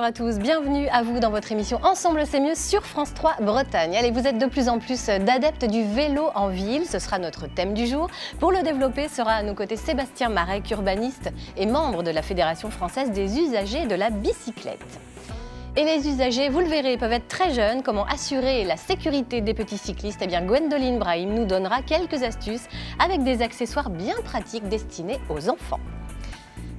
à tous, bienvenue à vous dans votre émission Ensemble c'est mieux sur France 3 Bretagne. Allez, vous êtes de plus en plus d'adeptes du vélo en ville, ce sera notre thème du jour. Pour le développer sera à nos côtés Sébastien Marek, urbaniste et membre de la Fédération française des usagers de la bicyclette. Et les usagers, vous le verrez, peuvent être très jeunes. Comment assurer la sécurité des petits cyclistes? Eh bien, Gwendoline Brahim nous donnera quelques astuces avec des accessoires bien pratiques destinés aux enfants.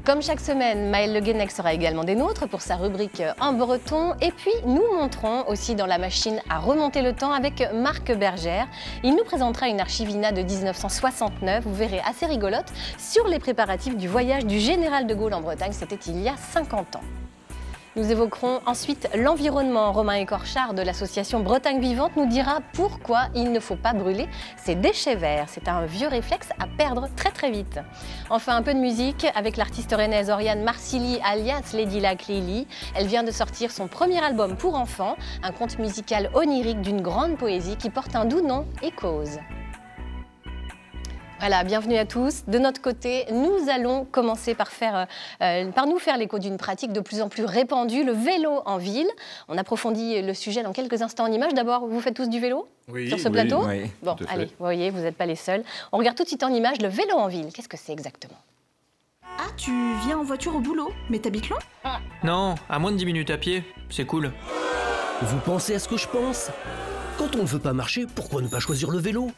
Comme chaque semaine, Maël Le Guenec sera également des nôtres pour sa rubrique En breton. Et puis, nous monterons aussi dans la machine à remonter le temps avec Marc Bergère. Il nous présentera une archivina de 1969, vous verrez, assez rigolote, sur les préparatifs du voyage du général de Gaulle en Bretagne. C'était il y a 50 ans. Nous évoquerons ensuite l'environnement. Romain Écorchard de l'association Bretagne Vivante nous dira pourquoi il ne faut pas brûler ses déchets verts. C'est un vieux réflexe à perdre très vite. Enfin, un peu de musique avec l'artiste rennaise Oriane Marsili alias Lady Luck Lily. Elle vient de sortir son premier album pour enfants, un conte musical onirique d'une grande poésie qui porte un doux nom, Échos. Voilà, bienvenue à tous. De notre côté, nous allons commencer par nous faire l'écho d'une pratique de plus en plus répandue, le vélo en ville. On approfondit le sujet dans quelques instants en images. D'abord, vous faites tous du vélo sur ce plateau? Oui, bon, allez, vous voyez, vous n'êtes pas les seuls. On regarde tout de suite en images le vélo en ville. Qu'est-ce que c'est exactement? Ah, tu viens en voiture au boulot? Mais t'habites loin? Non, à moins de 10 minutes à pied, c'est cool. Vous pensez à ce que je pense? Quand on ne veut pas marcher, pourquoi ne pas choisir le vélo?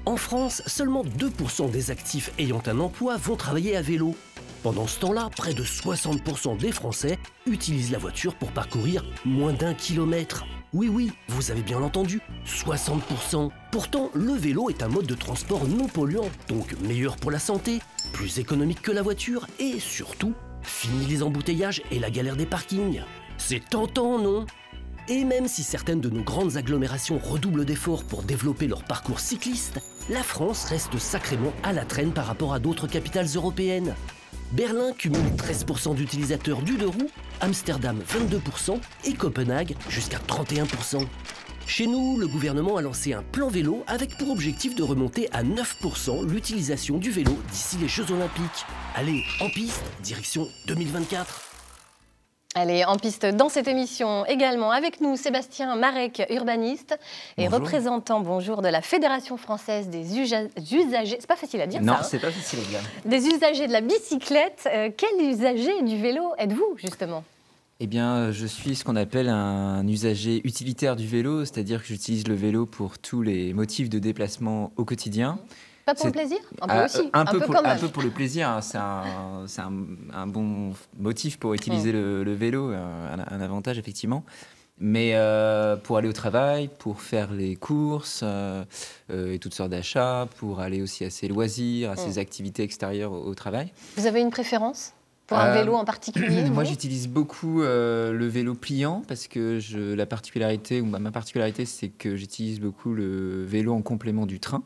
En France, seulement 2% des actifs ayant un emploi vont travailler à vélo. Pendant ce temps-là, près de 60% des Français utilisent la voiture pour parcourir moins d'1 kilomètre. Oui, vous avez bien entendu, 60%. Pourtant, le vélo est un mode de transport non polluant, donc meilleur pour la santé, plus économique que la voiture et surtout, fini les embouteillages et la galère des parkings. C'est tentant, non ? Et même si certaines de nos grandes agglomérations redoublent d'efforts pour développer leur parcours cycliste, la France reste sacrément à la traîne par rapport à d'autres capitales européennes. Berlin cumule 13% d'utilisateurs du deux roues, Amsterdam 22% et Copenhague jusqu'à 31%. Chez nous, le gouvernement a lancé un plan vélo avec pour objectif de remonter à 9% l'utilisation du vélo d'ici les Jeux Olympiques. Allez, en piste, direction 2024. Allez, en piste dans cette émission également avec nous Sébastien Marek, urbaniste et représentant, bonjour, de la Fédération française des usagers. C'est pas facile à dire non, ça. Non, c'est pas facile à dire. Des usagers de la bicyclette. Quel usager du vélo êtes-vous justement? Eh bien, je suis ce qu'on appelle un usager utilitaire du vélo, c'est-à-dire que j'utilise le vélo pour tous les motifs de déplacement au quotidien. Pas pour le plaisir? Un peu aussi, un peu quand même. Un peu pour le plaisir, hein. C'est un bon motif pour utiliser le vélo, un avantage effectivement. Mais pour aller au travail, pour faire les courses et toutes sortes d'achats, pour aller aussi à ses loisirs, à ses activités extérieures au travail. Vous avez une préférence pour un vélo en particulier? Moi, j'utilise beaucoup le vélo pliant parce que ma particularité, c'est que j'utilise beaucoup le vélo en complément du train.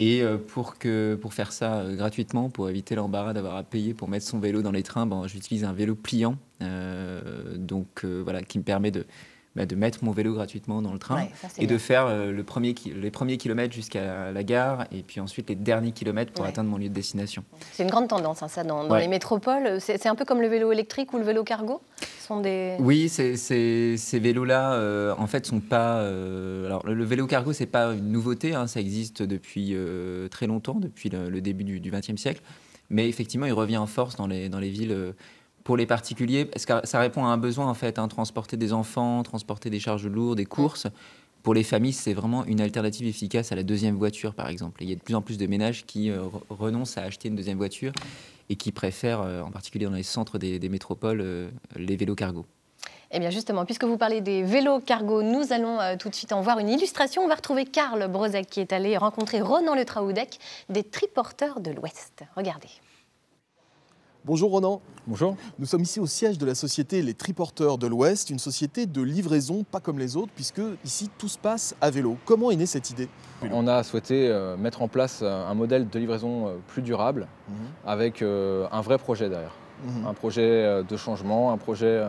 Et pour faire ça gratuitement, pour éviter l'embarras d'avoir à payer pour mettre son vélo dans les trains, j'utilise un vélo pliant voilà, qui me permet de mettre mon vélo gratuitement dans le train et de faire les premiers kilomètres jusqu'à la gare et puis ensuite les derniers kilomètres pour atteindre mon lieu de destination. C'est une grande tendance, hein, ça, dans les métropoles. C'est un peu comme le vélo électrique ou le vélo cargo? Oui, ces vélos-là, en fait, sont pas... alors, le vélo cargo, c'est pas une nouveauté, hein, ça existe depuis très longtemps, depuis le début du XXe siècle. Mais effectivement, il revient en force dans les villes pour les particuliers, parce que ça répond à un besoin, en fait, hein, transporter des enfants, transporter des charges lourdes, des courses. Pour les familles, c'est vraiment une alternative efficace à la deuxième voiture, par exemple. Et il y a de plus en plus de ménages qui renoncent à acheter une deuxième voiture et qui préfèrent, en particulier dans les centres des métropoles, les vélos cargo. Eh bien justement, puisque vous parlez des vélos cargo, nous allons tout de suite en voir une illustration. On va retrouver Karl Brozek qui est allé rencontrer Ronan Le Traoudec des Triporteurs de l'Ouest. Regardez. Bonjour Ronan. Bonjour. Nous sommes ici au siège de la société Les Triporteurs de l'Ouest, une société de livraison pas comme les autres, puisque ici tout se passe à vélo. Comment est née cette idée? On a souhaité mettre en place un modèle de livraison plus durable, avec un vrai projet derrière. Un projet de changement, un projet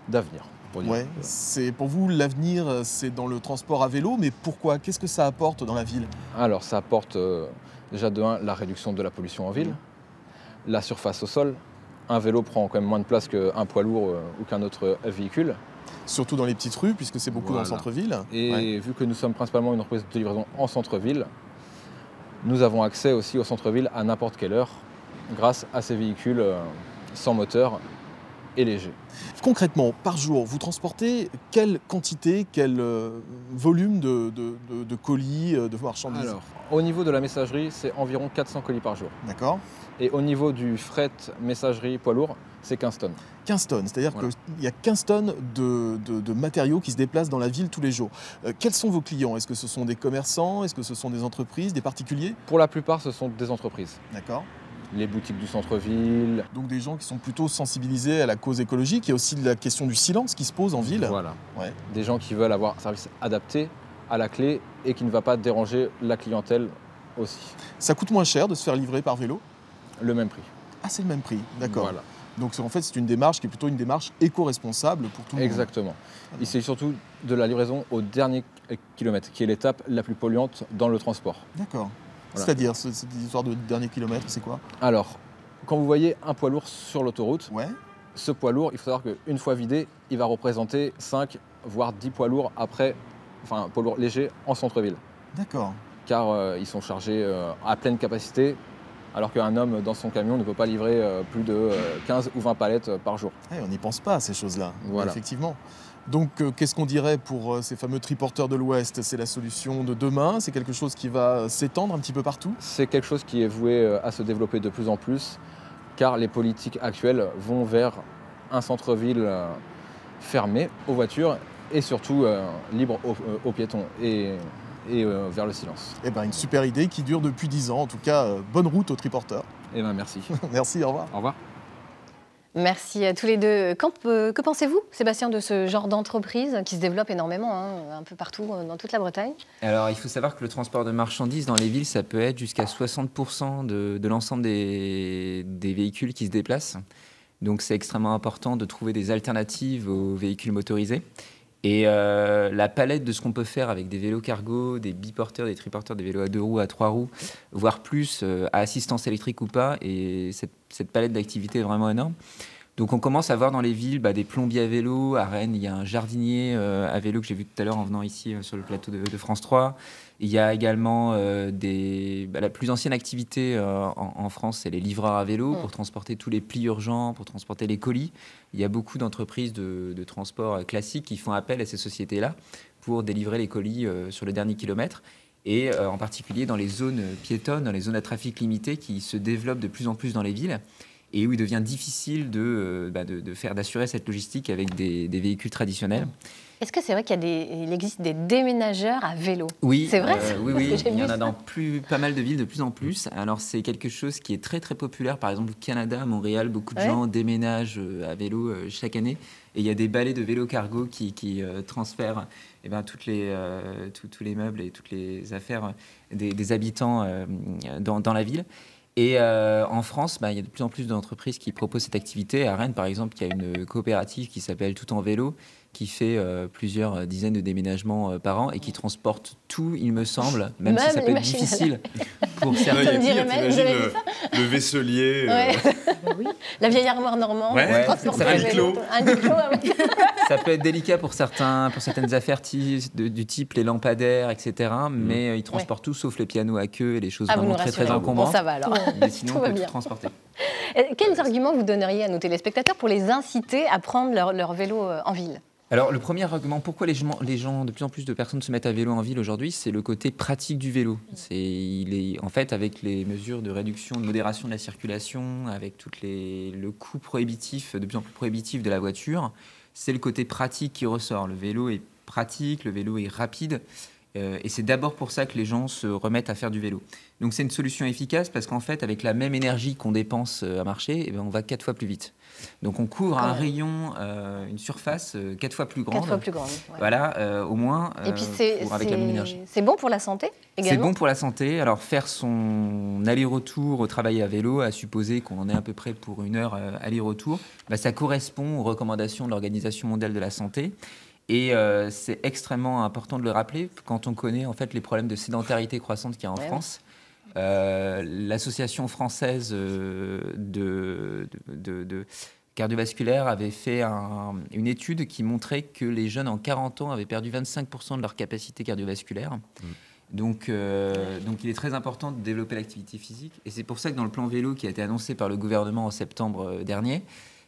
d'avenir. Ouais, c'est pour vous l'avenir, c'est dans le transport à vélo, mais pourquoi? Qu'est-ce que ça apporte dans la ville? Alors ça apporte déjà de un la réduction de la pollution en ville, la surface au sol, un vélo prend quand même moins de place qu'un poids lourd ou qu'un autre véhicule. Surtout dans les petites rues, puisque c'est beaucoup dans le centre-ville. Et vu que nous sommes principalement une entreprise de livraison en centre-ville, nous avons accès aussi au centre-ville à n'importe quelle heure, grâce à ces véhicules sans moteur et légers. Concrètement, par jour, vous transportez quelle quantité, quel volume de colis, de marchandises? Alors, au niveau de la messagerie, c'est environ 400 colis par jour. D'accord. Et au niveau du fret, messagerie, poids lourd, c'est 15 tonnes. 15 tonnes, c'est-à-dire Voilà. qu'il y a 15 tonnes de matériaux qui se déplacent dans la ville tous les jours. Quels sont vos clients? Est-ce que ce sont des commerçants? Est-ce que ce sont des entreprises, des particuliers? Pour la plupart, ce sont des entreprises. D'accord. Les boutiques du centre-ville. Donc des gens qui sont plutôt sensibilisés à la cause écologique. Il y a aussi la question du silence qui se pose en ville. Voilà. Ouais. Des gens qui veulent avoir un service adapté à la clé et qui ne va pas déranger la clientèle aussi. Ça coûte moins cher de se faire livrer par vélo? Le même prix. Ah, c'est le même prix, d'accord. Voilà. Donc en fait, c'est une démarche qui est plutôt une démarche éco-responsable pour tout le monde. Exactement. Il s'agit surtout de la livraison au dernier kilomètre, qui est l'étape la plus polluante dans le transport. D'accord. Voilà. C'est-à-dire, cette histoire de dernier kilomètre, c'est quoi? Alors, quand vous voyez un poids lourd sur l'autoroute, Ouais. ce poids lourd, il faut savoir qu'une fois vidé, il va représenter 5 voire 10 poids lourds après, enfin poids lourds légers en centre-ville. D'accord. Car ils sont chargés à pleine capacité, alors qu'un homme dans son camion ne peut pas livrer plus de 15 ou 20 palettes par jour. Ouais, on n'y pense pas à ces choses-là, Voilà. effectivement. Donc, qu'est-ce qu'on dirait pour ces fameux triporteurs de l'Ouest? C'est la solution de demain? C'est quelque chose qui va s'étendre un petit peu partout? C'est quelque chose qui est voué à se développer de plus en plus, car les politiques actuelles vont vers un centre-ville fermé aux voitures et surtout libre aux piétons et vers le silence. Eh bien, une super idée qui dure depuis 10 ans. En tout cas, bonne route aux triporteurs. Eh bien, merci. Merci, au revoir. Au revoir. Merci à tous les deux. Que pensez-vous, Sébastien, de ce genre d'entreprise qui se développe énormément, un peu partout, dans toute la Bretagne? Alors, il faut savoir que le transport de marchandises dans les villes, ça peut être jusqu'à 60% de l'ensemble des véhicules qui se déplacent. Donc, c'est extrêmement important de trouver des alternatives aux véhicules motorisés. Et la palette de ce qu'on peut faire avec des vélos cargo, des biporteurs, des triporteurs, des vélos à 2 roues, à 3 roues, voire plus, à assistance électrique ou pas, et cette palette d'activités est vraiment énorme. Donc on commence à voir dans les villes des plombiers à vélo. À Rennes, il y a un jardinier à vélo que j'ai vu tout à l'heure en venant ici sur le plateau de France 3. Il y a également la plus ancienne activité en France, c'est les livreurs à vélo pour transporter tous les plis urgents, pour transporter les colis. Il y a beaucoup d'entreprises de transport classiques qui font appel à ces sociétés-là pour délivrer les colis sur le dernier kilomètre. Et en particulier dans les zones piétonnes, dans les zones à trafic limité qui se développent de plus en plus dans les villes et où il devient difficile d'assurer cette logistique avec des véhicules traditionnels. Est-ce que c'est vrai qu'il existe des déménageurs à vélo? Oui, c'est vrai. Oui, Parce que j'ai il y en vu a ça. dans pas mal de villes de plus en plus. Alors c'est quelque chose qui est très très populaire. Par exemple, au Canada, à Montréal, beaucoup de gens déménagent à vélo chaque année. Et il y a des balais de vélo cargo qui transfèrent tous les meubles et toutes les affaires des habitants dans la ville. Et en France, il y a de plus en plus d'entreprises qui proposent cette activité. À Rennes, par exemple, il y a une coopérative qui s'appelle Tout en vélo, qui fait plusieurs dizaines de déménagements par an et qui transporte tout, il me semble, même si ça les peut être machines à difficile pour Ouais, certains. il y a Comme dirait pire, Mel, vous avez vu le vaisselier. Ouais. La vieille armoire normande, Ouais, transporter ça à fait vélo. Un Niclo, ouais. Ça peut être délicat pour certaines affaires du type les lampadaires, etc. Mais ils transportent tout sauf les pianos à queue et les choses Ah, vous vraiment nous très rassurez. très Bon, encombrantes. ça va alors. Mais sinon, Tout on va peut tout bien. transporter. Quels arguments vous donneriez à nos téléspectateurs pour les inciter à prendre leur vélo en ville? Alors, le premier argument, pourquoi les gens, de plus en plus de personnes se mettent à vélo en ville aujourd'hui, c'est le côté pratique du vélo. En fait, avec les mesures de réduction, de modération de la circulation, avec le coût prohibitif, de plus en plus prohibitif de la voiture, c'est le côté pratique qui ressort. Le vélo est pratique, le vélo est rapide. Et c'est d'abord pour ça que les gens se remettent à faire du vélo. Donc c'est une solution efficace parce qu'en fait, avec la même énergie qu'on dépense à marcher, on va 4 fois plus vite. Donc on couvre un rayon, une surface 4 fois plus grande. 4 fois plus grande. Ouais. Voilà, au moins, Et puis avec la même énergie. c'est bon pour la santé également. C'est bon pour la santé. Alors faire son aller-retour au travail à vélo, à supposer qu'on en est à peu près pour 1 heure aller-retour, ça correspond aux recommandations de l'Organisation mondiale de la santé. Et c'est extrêmement important de le rappeler quand on connaît en fait les problèmes de sédentarité croissante qu'il y a en France. L'association française de cardiovasculaire avait fait une étude qui montrait que les jeunes en 40 ans avaient perdu 25% de leur capacité cardiovasculaire. Donc il est très important de développer l'activité physique. Et c'est pour ça que dans le plan vélo qui a été annoncé par le gouvernement en septembre dernier,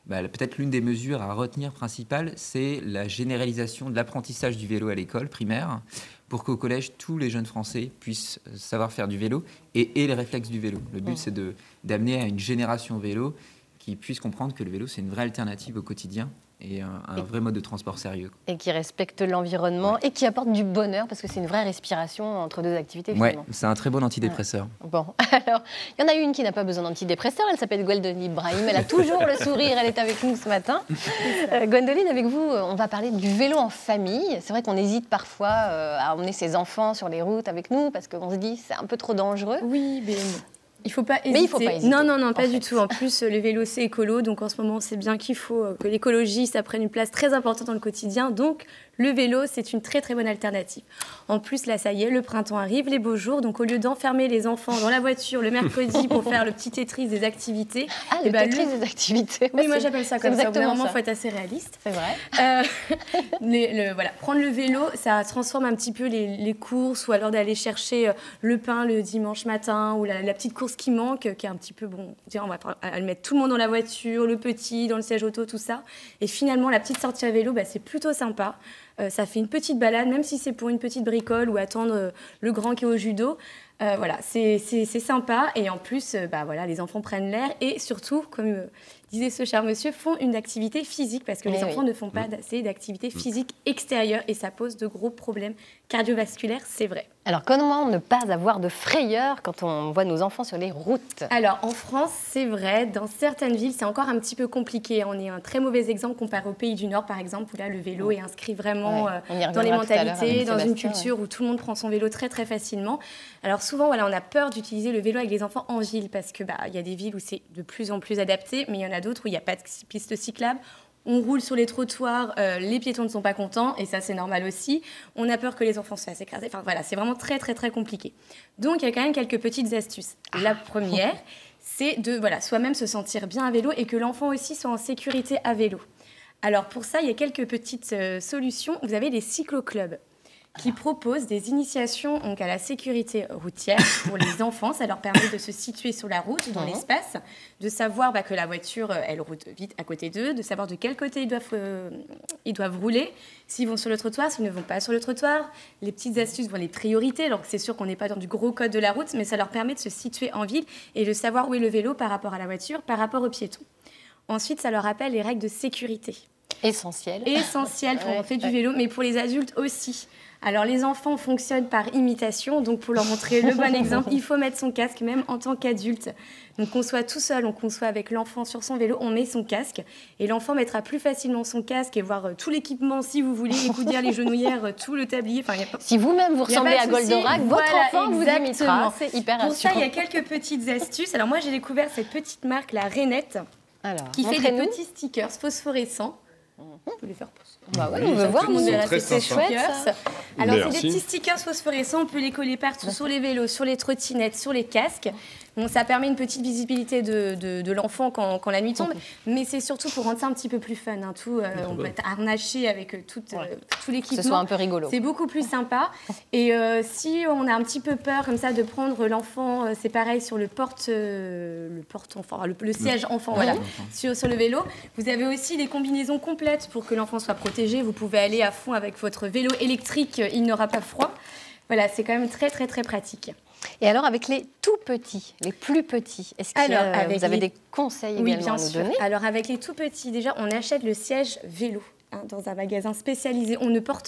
peut-être l'une des mesures à retenir principale, c'est la généralisation de l'apprentissage du vélo à l'école primaire, pour qu'au collège, tous les jeunes Français puissent savoir faire du vélo et les réflexes du vélo. Le but, c'est d'amener à une génération vélo qui puisse comprendre que le vélo, c'est une vraie alternative au quotidien et un vrai mode de transport sérieux. Et qui respecte l'environnement et qui apporte du bonheur, parce que c'est une vraie respiration entre deux activités. Oui, c'est un très bon antidépresseur. Ouais. Bon, alors, il y en a une qui n'a pas besoin d'antidépresseur, elle s'appelle Gwendoline Ibrahim, elle a toujours le sourire, elle est avec nous ce matin. Gwendoline, avec vous, on va parler du vélo en famille. C'est vrai qu'on hésite parfois à emmener ses enfants sur les routes avec nous, parce qu'on se dit c'est un peu trop dangereux. Oui, mais il ne faut pas hésiter. Mais il faut pas hésiter. Non, pas du tout. En plus, le vélo, c'est écolo. Donc, en ce moment, c'est bien qu'il faut que l'écologie, ça prenne une place très importante dans le quotidien. Donc, le vélo, c'est une très, très bonne alternative. En plus, là, ça y est, le printemps arrive, les beaux jours. Donc, au lieu d'enfermer les enfants dans la voiture le mercredi pour faire le petit Tetris des activités... Ah, le Tetris des activités. Oui, moi, j'appelle ça comme ça. Exactement, il faut être assez réaliste. C'est vrai. Voilà, prendre le vélo, ça transforme un petit peu les courses, ou alors d'aller chercher le pain le dimanche matin, ou la petite course qui manque, qui est un petit peu, bon, on va mettre tout le monde dans la voiture, le petit, dans le siège auto, tout ça. Et finalement, la petite sortie à vélo, c'est plutôt sympa. Ça fait une petite balade, même si c'est pour une petite bricole ou attendre le grand qui est au judo. Voilà, c'est sympa. Et en plus, voilà, les enfants prennent l'air. Et surtout, comme disait ce cher monsieur, font une activité physique. Parce que les enfants ne font pas assez d'activité physique extérieure. Et ça pose de gros problèmes cardiovasculaires, c'est vrai. Alors, comment ne pas avoir de frayeur quand on voit nos enfants sur les routes? Alors, en France, c'est vrai, dans certaines villes, c'est encore un petit peu compliqué. On est un très mauvais exemple comparé aux pays du Nord, par exemple, où là, le vélo est inscrit vraiment dans les mentalités, dans une culture où tout le monde prend son vélo très, très facilement. Alors, souvent, voilà, on a peur d'utiliser le vélo avec les enfants en ville parce que y a des villes où c'est de plus en plus adapté, mais il y en a d'autres où il n'y a pas de piste cyclable. On roule sur les trottoirs, les piétons ne sont pas contents, et ça, c'est normal aussi. On a peur que les enfants se fassent écraser. Enfin, voilà, c'est vraiment très, très, très compliqué. Donc, il y a quand même quelques petites astuces. La première, c'est de soi-même se sentir bien à vélo et que l'enfant aussi soit en sécurité à vélo. Alors, pour ça, il y a quelques petites solutions. Vous avez les cycloclubs qui proposent des initiations donc, à la sécurité routière pour les enfants. Ça leur permet de se situer sur la route, dans l'espace, de savoir que la voiture, elle roule vite à côté d'eux, de savoir de quel côté ils doivent rouler, s'ils vont sur le trottoir, s'ils ne vont pas sur le trottoir. Les petites astuces, les priorités, alors c'est sûr qu'on n'est pas dans du gros code de la route, mais ça leur permet de se situer en ville et de savoir où est le vélo par rapport à la voiture, par rapport aux piétons. Ensuite, ça leur rappelle les règles de sécurité. Essentiel Quand on fait du vélo, mais pour les adultes aussi. Alors, les enfants fonctionnent par imitation, donc pour leur montrer le bon exemple, il faut mettre son casque, même en tant qu'adulte. Donc, qu'on soit tout seul, qu'on soit avec l'enfant sur son vélo, on met son casque. Et l'enfant mettra plus facilement son casque et voir tout l'équipement, si vous voulez, les coudières, les genouillères, tout le tablier. Si vous-même vous ressemblez à Goldorak, votre enfant vous imitera. C'est hyper rassurant. Pour ça, il y a quelques petites astuces. Alors, moi, j'ai découvert cette petite marque, la Rainette, qui fait des petits stickers phosphorescents. On peut les faire pousser. On veut voir, c'est chouette. Ça. Alors, c'est des petits stickers phosphorescents, on peut les coller partout, sur les vélos, sur les trottinettes, sur les casques. Bon, ça permet une petite visibilité de l'enfant quand la nuit tombe, mais c'est surtout pour rendre ça un petit peu plus fun. On va être harnaché avec tout l'équipement. Que ce soit un peu rigolo. C'est beaucoup plus sympa. Et si on a un petit peu peur comme ça de prendre l'enfant, c'est pareil sur le siège enfant, sur le vélo. Vous avez aussi des combinaisons complètes pour que l'enfant soit protégé. Vous pouvez aller à fond avec votre vélo électrique, il n'aura pas froid. Voilà, c'est quand même très, très, très pratique. Et alors, avec les tout petits, les plus petits, est-ce que vous avez des conseils également à nous donner? Alors, avec les tout petits, déjà, on achète le siège vélo dans un magasin spécialisé. On ne prend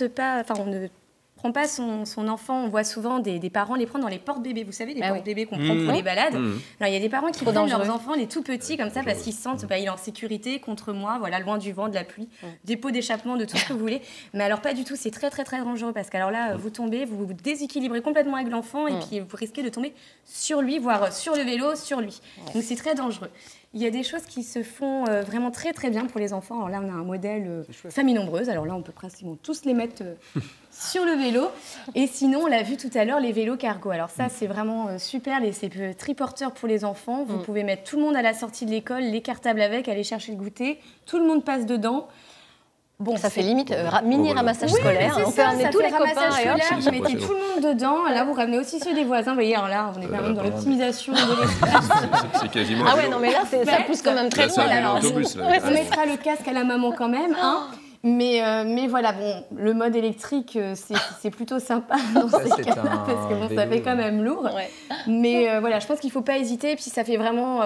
pas son enfant. On voit souvent des parents les prendre dans les porte-bébés. Vous savez, les porte-bébés qu'on prend pour les balades. Alors, il y a des parents qui prennent leurs enfants, les tout petits, comme ça, parce qu'ils se sentent, il est en sécurité contre moi, loin du vent, de la pluie, des pots d'échappement, de tout ce que vous voulez. Mais alors, pas du tout. C'est très, très, très dangereux parce qu'alors là, vous tombez, vous vous déséquilibrez complètement avec l'enfant et puis vous risquez de tomber sur lui, voire sur le vélo, sur lui. Donc, c'est très dangereux. Il y a des choses qui se font vraiment très très bien pour les enfants. Alors là, on a un modèle famille nombreuse. Alors là, on peut pratiquement tous les mettre sur le vélo. Et sinon, on l'a vu tout à l'heure, les vélos cargo. Alors ça, c'est vraiment super. C'est triporteur pour les enfants. Vous pouvez mettre tout le monde à la sortie de l'école, les cartables avec, aller chercher le goûter. Tout le monde passe dedans. Bon, ça fait limite mini ramassage scolaire. On peut emmener tous les ramassage scolaire. Vous mettez tout le monde dedans. Là, vous ramenez aussi ceux des voisins. Vous voyez, alors là, on est quand même dans l'optimisation de l'espace. C'est quasiment. Ah ouais, non, mais là, ça pousse quand même très loin. On mettra le casque à la maman quand même. Mais voilà, bon, le mode électrique, c'est plutôt sympa dans ces cas-là, parce que bon, ça fait quand même lourd. Ouais. Mais voilà, je pense qu'il ne faut pas hésiter. Et puis, ça fait vraiment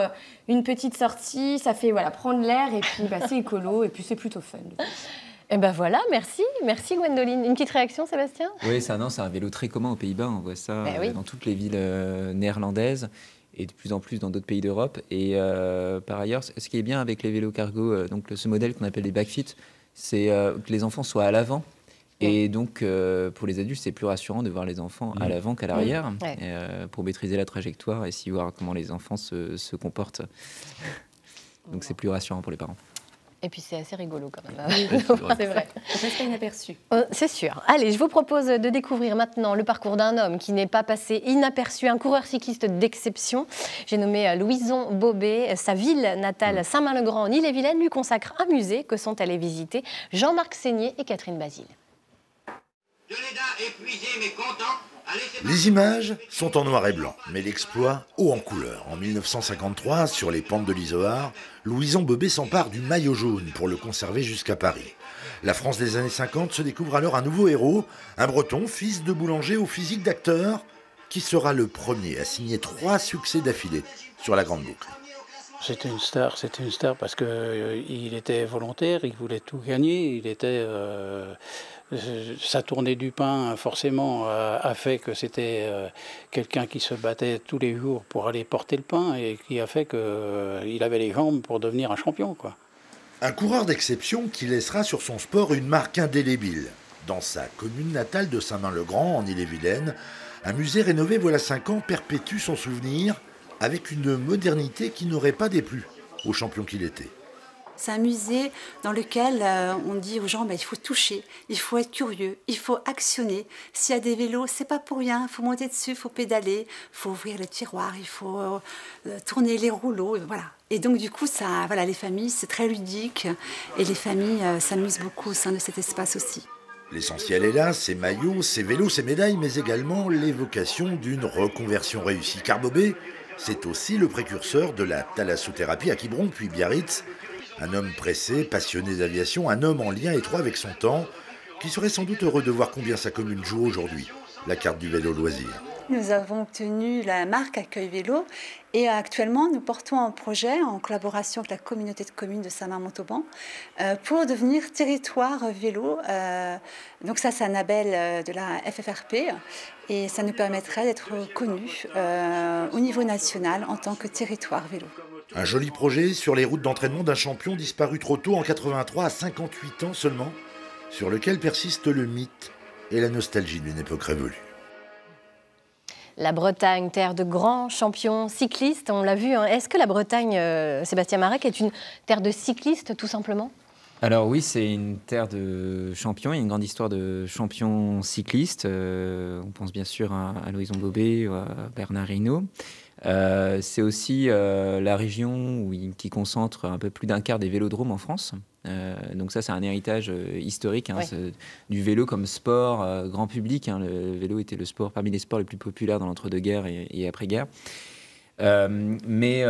une petite sortie. Ça fait prendre l'air. Et puis, c'est écolo. Et puis, c'est plutôt fun. Et ben voilà, merci Gwendoline. Une petite réaction, Sébastien? Oui, c'est un vélo très commun aux Pays-Bas. On voit ça dans toutes les villes néerlandaises et de plus en plus dans d'autres pays d'Europe. Et par ailleurs, ce qui est bien avec les vélos cargo, donc ce modèle qu'on appelle les backfit, c'est que les enfants soient à l'avant. Et donc, pour les adultes, c'est plus rassurant de voir les enfants à l'avant qu'à l'arrière, pour maîtriser la trajectoire et aussi voir comment les enfants se comportent. Donc, c'est plus rassurant pour les parents. Et puis c'est assez rigolo quand même. C'est vrai, ça passe pas inaperçu. C'est sûr. Allez, je vous propose de découvrir maintenant le parcours d'un homme qui n'est pas passé inaperçu, un coureur cycliste d'exception. J'ai nommé Louison Bobet. Sa ville natale, Saint-Main-le-Grand, en Ille-et-Vilaine, lui consacre un musée que sont allés visiter Jean-Marc Seigné et Catherine Basile. Les images sont en noir et blanc, mais l'exploit haut en couleur. En 1953, sur les pentes de l'Izoard, Louison Bobet s'empare du maillot jaune pour le conserver jusqu'à Paris. La France des années 50 se découvre alors un nouveau héros, un Breton, fils de boulanger au physique d'acteur, qui sera le premier à signer 3 succès d'affilée sur la Grande Boucle. C'était une star parce qu'il était volontaire, il voulait tout gagner, sa tournée du pain, forcément, a fait que c'était quelqu'un qui se battait tous les jours pour aller porter le pain et qui a fait qu'il avait les jambes pour devenir un champion, quoi. Un coureur d'exception qui laissera sur son sport une marque indélébile. Dans sa commune natale de Saint-Main-le-Grand, en Ille-et-Vilaine, un musée rénové voilà 5 ans perpétue son souvenir avec une modernité qui n'aurait pas déplu au champion qu'il était. C'est un musée dans lequel on dit aux gens il faut toucher, il faut être curieux, il faut actionner. S'il y a des vélos, c'est pas pour rien, il faut monter dessus, il faut pédaler, il faut ouvrir le tiroir, il faut tourner les rouleaux, voilà. Et donc du coup, les familles, c'est très ludique et les familles s'amusent beaucoup au sein de cet espace aussi. L'essentiel est là, ces maillots, ces vélos, ces médailles, mais également l'évocation d'une reconversion réussie. Car Bobet, c'est aussi le précurseur de la thalassothérapie à Quiberon puis Biarritz. Un homme pressé, passionné d'aviation, un homme en lien étroit avec son temps, qui serait sans doute heureux de voir combien sa commune joue aujourd'hui la carte du vélo loisir. Nous avons obtenu la marque Accueil Vélo et actuellement nous portons un projet en collaboration avec la communauté de communes de Saint-Marc-Montauban pour devenir territoire vélo. Donc ça, c'est un label de la FFRP et ça nous permettrait d'être connus au niveau national en tant que territoire vélo. Un joli projet sur les routes d'entraînement d'un champion disparu trop tôt en 83 à 58 ans seulement, sur lequel persiste le mythe et la nostalgie d'une époque révolue. La Bretagne, terre de grands champions cyclistes, on l'a vu. Est-ce que la Bretagne, Sébastien Marek, est une terre de cyclistes tout simplement ? Alors oui, c'est une terre de champions, il y a une grande histoire de champions cyclistes. On pense bien sûr à Louison Bobet ou à Bernard Hinault. C'est aussi la région qui concentre un peu plus d'un quart des vélodromes en France. Donc ça, c'est un héritage historique du vélo comme sport grand public. Le vélo était le sport parmi les sports les plus populaires dans l'entre-deux-guerres et après-guerre. Mais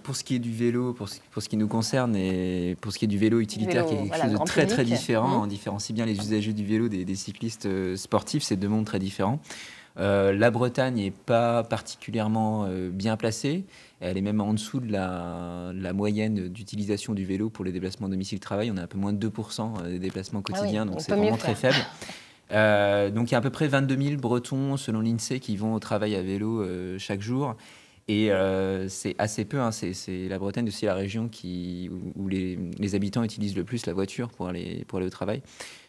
pour ce qui est du vélo, pour ce qui nous concerne et pour ce qui est du vélo utilitaire, qui est quelque chose de très très différent, on différencie bien les usagers du vélo des cyclistes sportifs, c'est 2 mondes très différents. La Bretagne n'est pas particulièrement bien placée. Elle est même en dessous de la moyenne d'utilisation du vélo pour les déplacements domicile-travail. On a un peu moins de 2% des déplacements quotidiens, donc c'est vraiment très faible. Donc il y a à peu près 22 000 Bretons, selon l'INSEE, qui vont au travail à vélo chaque jour. Et c'est assez peu. C'est la Bretagne aussi la région où les habitants utilisent le plus la voiture pour aller au travail.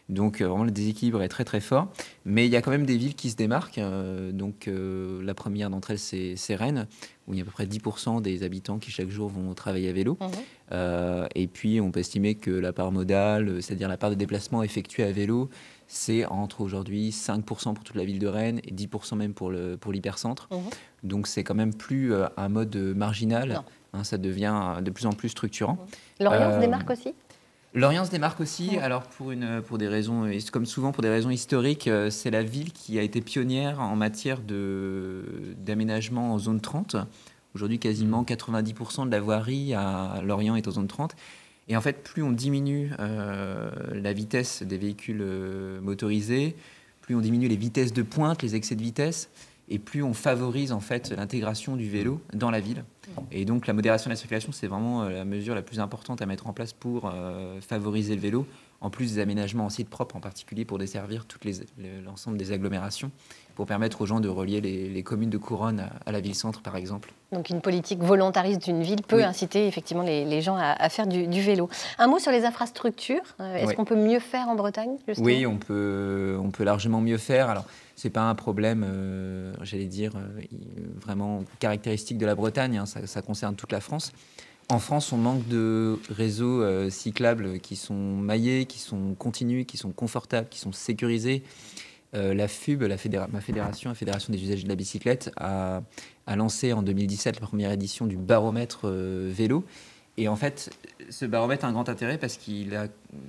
Donc vraiment le déséquilibre est très très fort. Mais il y a quand même des villes qui se démarquent. La première d'entre elles, c'est Rennes, où il y a à peu près 10% des habitants qui chaque jour vont travailler à vélo. Et puis on peut estimer que la part modale, c'est-à-dire la part de déplacement effectuée à vélo, c'est entre aujourd'hui 5% pour toute la ville de Rennes et 10% même pour l'hypercentre. Donc c'est quand même plus un mode marginal. Ça devient de plus en plus structurant. Lorient se démarque aussi ? Lorient se démarque aussi, alors pour des raisons, comme souvent pour des raisons historiques, c'est la ville qui a été pionnière en matière d'aménagement en zone 30. Aujourd'hui, quasiment 90% de la voirie à Lorient est en zone 30. Et en fait, plus on diminue la vitesse des véhicules motorisés, plus on diminue les vitesses de pointe, les excès de vitesse, et plus on favorise en fait l'intégration du vélo dans la ville. Et donc la modération de la circulation, c'est vraiment la mesure la plus importante à mettre en place pour favoriser le vélo, en plus des aménagements en site propre, en particulier pour desservir l'ensemble des agglomérations, pour permettre aux gens de relier les communes de couronne à la ville-centre, par exemple. Donc une politique volontariste d'une ville peut inciter effectivement les gens à faire du vélo. Un mot sur les infrastructures. Est-ce qu'on peut mieux faire en Bretagne, justement ? Oui, on peut largement mieux faire. Alors, ce n'est pas un problème, j'allais dire, vraiment caractéristique de la Bretagne. Ça concerne toute la France. En France, on manque de réseaux cyclables qui sont maillés, qui sont continus, qui sont confortables, qui sont sécurisés. La FUB, la Fédération des usagers de la bicyclette, a lancé en 2017 la première édition du baromètre vélo. Et en fait, ce baromètre a un grand intérêt parce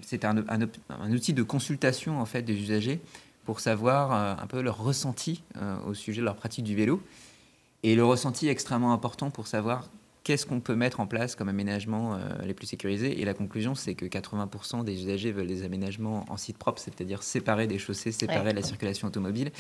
c'est un outil de consultation en fait, des usagers pour savoir un peu leur ressenti au sujet de leur pratique du vélo. Et le ressenti est extrêmement important pour savoir qu'est-ce qu'on peut mettre en place comme aménagement les plus sécurisés. Et la conclusion, c'est que 80% des usagers veulent des aménagements en site propre, c'est-à-dire séparés des chaussées, séparés de la circulation automobile.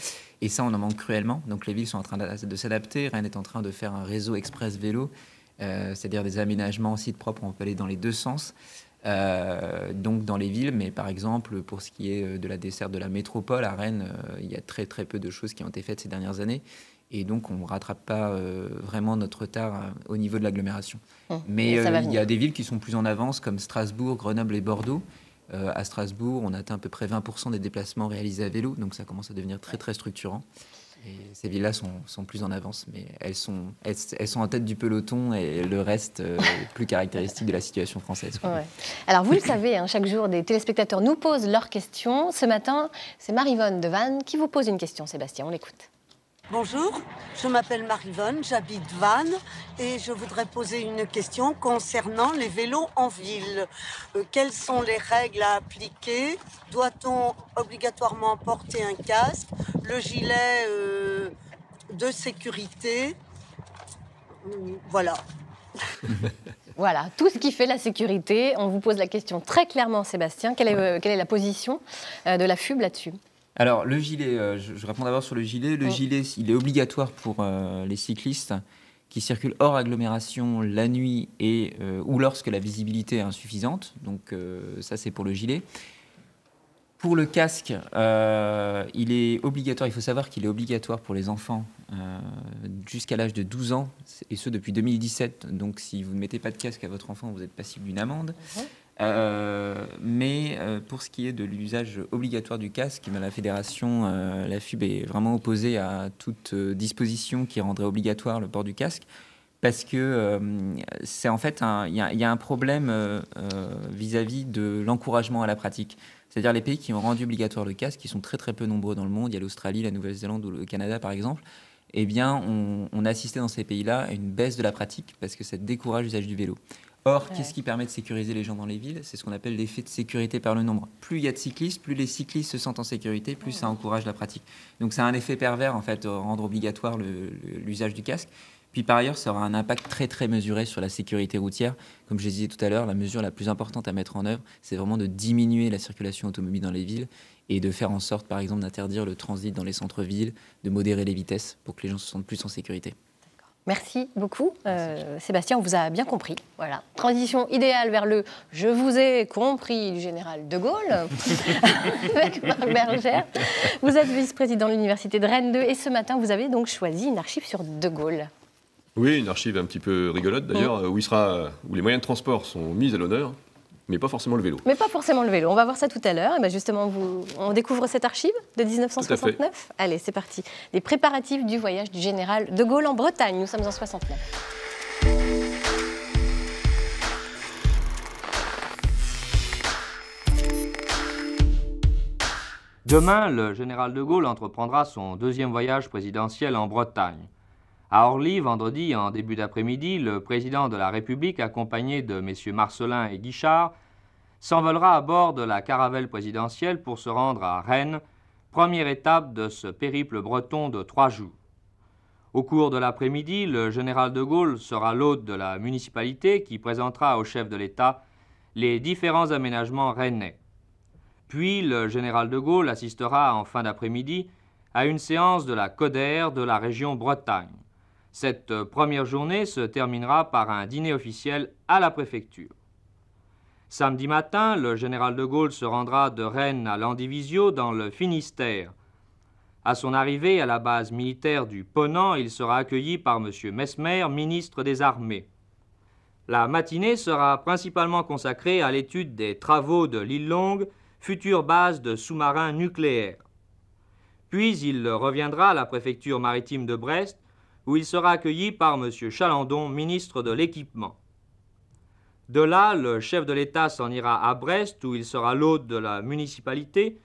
Et ça, on en manque cruellement. Donc les villes sont en train de s'adapter. Rennes est en train de faire un réseau express vélo, c'est-à-dire des aménagements en site propre, on peut aller dans les deux sens. Donc dans les villes, mais par exemple pour ce qui est de la desserte de la métropole à Rennes, il y a très très peu de choses qui ont été faites ces dernières années. Et donc, on ne rattrape pas vraiment notre retard au niveau de l'agglomération. Mais il y a des villes qui sont plus en avance, comme Strasbourg, Grenoble et Bordeaux. À Strasbourg, on atteint à peu près 20% des déplacements réalisés à vélo. Donc, ça commence à devenir très, très structurant. Et ces villes-là sont plus en avance, mais elles sont en tête du peloton et le reste plus caractéristique de la situation française. Alors, vous le savez, chaque jour, des téléspectateurs nous posent leurs questions. Ce matin, c'est Marie-Vonne de Vannes qui vous pose une question. Sébastien, on l'écoute. Bonjour, je m'appelle Marie-Vonne, j'habite Vannes et je voudrais poser une question concernant les vélos en ville. Quelles sont les règles à appliquer ? Doit-on obligatoirement porter un casque, le gilet de sécurité ? Voilà. Voilà, tout ce qui fait la sécurité. On vous pose la question très clairement, Sébastien. Quelle est la position de la FUB là-dessus ? Alors, le gilet, je réponds d'abord sur le gilet. Le gilet, il est obligatoire pour les cyclistes qui circulent hors agglomération la nuit ou lorsque la visibilité est insuffisante. Donc, ça, c'est pour le gilet. Pour le casque, il est obligatoire. Il faut savoir qu'il est obligatoire pour les enfants jusqu'à l'âge de 12 ans, et ce depuis 2017. Donc, si vous ne mettez pas de casque à votre enfant, vous êtes passible d'une amende. Mais pour ce qui est de l'usage obligatoire du casque, la fédération, la FUB est vraiment opposée à toute disposition qui rendrait obligatoire le port du casque, parce que c'est en fait il y a un problème vis-à-vis de l'encouragement à la pratique. C'est-à-dire les pays qui ont rendu obligatoire le casque, qui sont très très peu nombreux dans le monde, il y a l'Australie, la Nouvelle-Zélande ou le Canada par exemple, eh bien on a assisté dans ces pays-là à une baisse de la pratique parce que ça décourage l'usage du vélo. Or, qu'est-ce qui permet de sécuriser les gens dans les villes ? C'est ce qu'on appelle l'effet de sécurité par le nombre. Plus il y a de cyclistes, plus les cyclistes se sentent en sécurité, plus ça encourage la pratique. Donc c'est un effet pervers, en fait, rendre obligatoire l'usage du casque. Puis par ailleurs, ça aura un impact très très mesuré sur la sécurité routière. Comme je disais tout à l'heure, la mesure la plus importante à mettre en œuvre, c'est vraiment de diminuer la circulation automobile dans les villes et de faire en sorte, par exemple, d'interdire le transit dans les centres-villes, de modérer les vitesses pour que les gens se sentent plus en sécurité. Merci beaucoup. Sébastien, on vous a bien compris. Voilà. Transition idéale vers le « je vous ai compris » du général de Gaulle, avec Marc Bergère. Vous êtes vice-président de l'Université de Rennes 2 et ce matin, vous avez donc choisi une archive sur de Gaulle. Oui, une archive un petit peu rigolote d'ailleurs, où les moyens de transport sont mis à l'honneur. mais pas forcément le vélo. Mais pas forcément le vélo. On va voir ça tout à l'heure. Et bien justement, on découvre cette archive de 1969. Allez, c'est parti. Les préparatifs du voyage du général de Gaulle en Bretagne. Nous sommes en 69. Demain, le général de Gaulle entreprendra son deuxième voyage présidentiel en Bretagne. À Orly, vendredi, en début d'après-midi, le président de la République, accompagné de messieurs Marcellin et Guichard, s'envolera à bord de la caravelle présidentielle pour se rendre à Rennes, première étape de ce périple breton de 3 jours. Au cours de l'après-midi, le général de Gaulle sera l'hôte de la municipalité qui présentera au chef de l'État les différents aménagements rennais. Puis, le général de Gaulle assistera en fin d'après-midi à une séance de la CODER de la région Bretagne. Cette première journée se terminera par un dîner officiel à la préfecture. Samedi matin, le général de Gaulle se rendra de Rennes à Landivisiau dans le Finistère. À son arrivée à la base militaire du Ponant, il sera accueilli par M. Mesmer, ministre des Armées. La matinée sera principalement consacrée à l'étude des travaux de l'île Longue, future base de sous-marins nucléaires. Puis il reviendra à la préfecture maritime de Brest, où il sera accueilli par M. Chalandon, ministre de l'Équipement. De là, le chef de l'État s'en ira à Brest, où il sera l'hôte de la municipalité,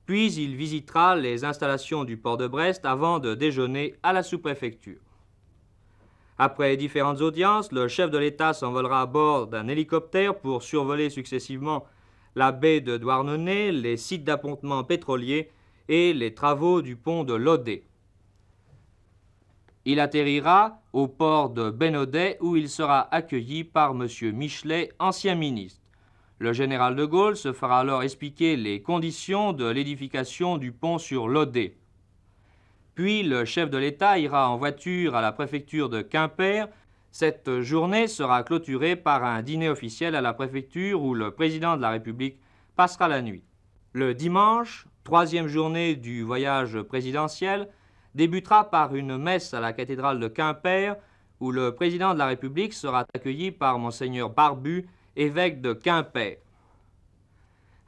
puis il visitera les installations du port de Brest avant de déjeuner à la sous-préfecture. Après différentes audiences, le chef de l'État s'envolera à bord d'un hélicoptère pour survoler successivement la baie de Douarnenez, les sites d'appontement pétroliers et les travaux du pont de Lodé. Il atterrira au port de Bénodet où il sera accueilli par M. Michelet, ancien ministre. Le général de Gaulle se fera alors expliquer les conditions de l'édification du pont sur Lodé. Puis le chef de l'État ira en voiture à la préfecture de Quimper. Cette journée sera clôturée par un dîner officiel à la préfecture où le président de la République passera la nuit. Le dimanche, troisième journée du voyage présidentiel, débutera par une messe à la cathédrale de Quimper où le président de la République sera accueilli par Monseigneur Barbu, évêque de Quimper.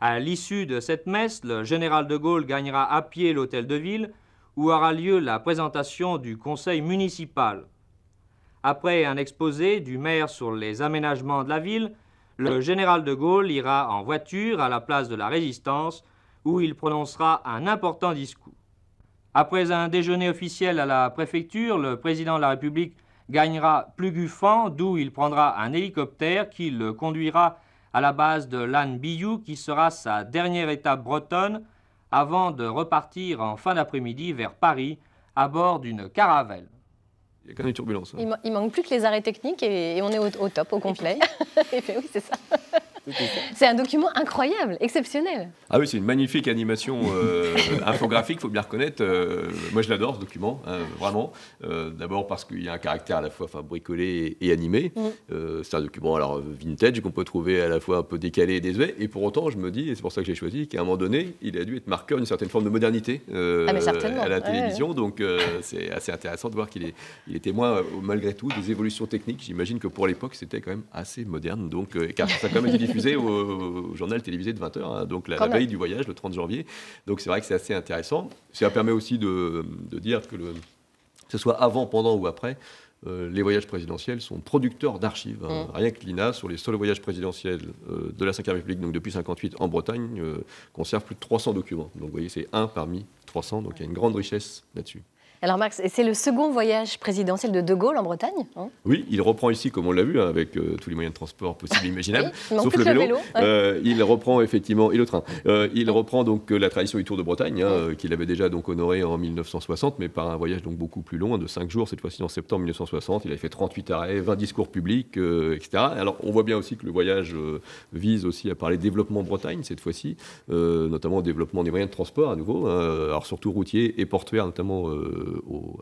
À l'issue de cette messe, le général de Gaulle gagnera à pied l'hôtel de ville où aura lieu la présentation du conseil municipal. Après un exposé du maire sur les aménagements de la ville, le général de Gaulle ira en voiture à la place de la Résistance où il prononcera un important discours. Après un déjeuner officiel à la préfecture, le président de la République gagnera Pluguffan, d'où il prendra un hélicoptère qui le conduira à la base de Lannes-Billou, qui sera sa dernière étape bretonne, avant de repartir en fin d'après-midi vers Paris à bord d'une caravelle. Il y a quand même une turbulence. Hein. Il manque plus que les arrêts techniques et on est au top, au complet. Et puis, oui, c'est ça. C'est un document incroyable, exceptionnel. Ah oui, c'est une magnifique animation infographique, il faut bien reconnaître. Moi, je l'adore, ce document, hein, vraiment. D'abord parce qu'il y a un caractère à la fois bricolé et animé. C'est un document alors, vintage qu'on peut trouver à la fois un peu décalé et désuet. Et pour autant, je me dis, et c'est pour ça que j'ai choisi, qu'à un moment donné, il a dû être marqueur d'une certaine forme de modernité à la télévision. Donc, c'est assez intéressant de voir qu'il est témoin, malgré tout, des évolutions techniques. J'imagine que pour l'époque, c'était quand même assez moderne. Donc, car ça a quand même été diffusé au journal télévisé de 20h, hein, donc la veille du voyage, le 30 janvier. Donc c'est vrai que c'est assez intéressant. Ça permet aussi de dire que que ce soit avant, pendant ou après, les voyages présidentiels sont producteurs d'archives. Hein. Rien que l'INA, sur les seuls voyages présidentiels de la Ve République, donc depuis 1958 en Bretagne, conserve plus de 300 documents. Donc vous voyez, c'est un parmi 300, donc il y a une grande richesse là-dessus. Alors Marc, c'est le second voyage présidentiel de Gaulle en Bretagne, hein? Oui, il reprend ici, comme on l'a vu, hein, avec tous les moyens de transport possibles et imaginables, oui, sauf le vélo. Il reprend effectivement, et le train, il reprend donc la tradition du Tour de Bretagne, hein, qu'il avait déjà donc honoré en 1960, mais par un voyage donc beaucoup plus long, de 5 jours, cette fois-ci en septembre 1960. Il avait fait 38 arrêts, 20 discours publics, etc. Alors on voit bien aussi que le voyage vise aussi à parler développement Bretagne, cette fois-ci, notamment au développement des moyens de transport à nouveau, hein, alors surtout routiers et portuaires, notamment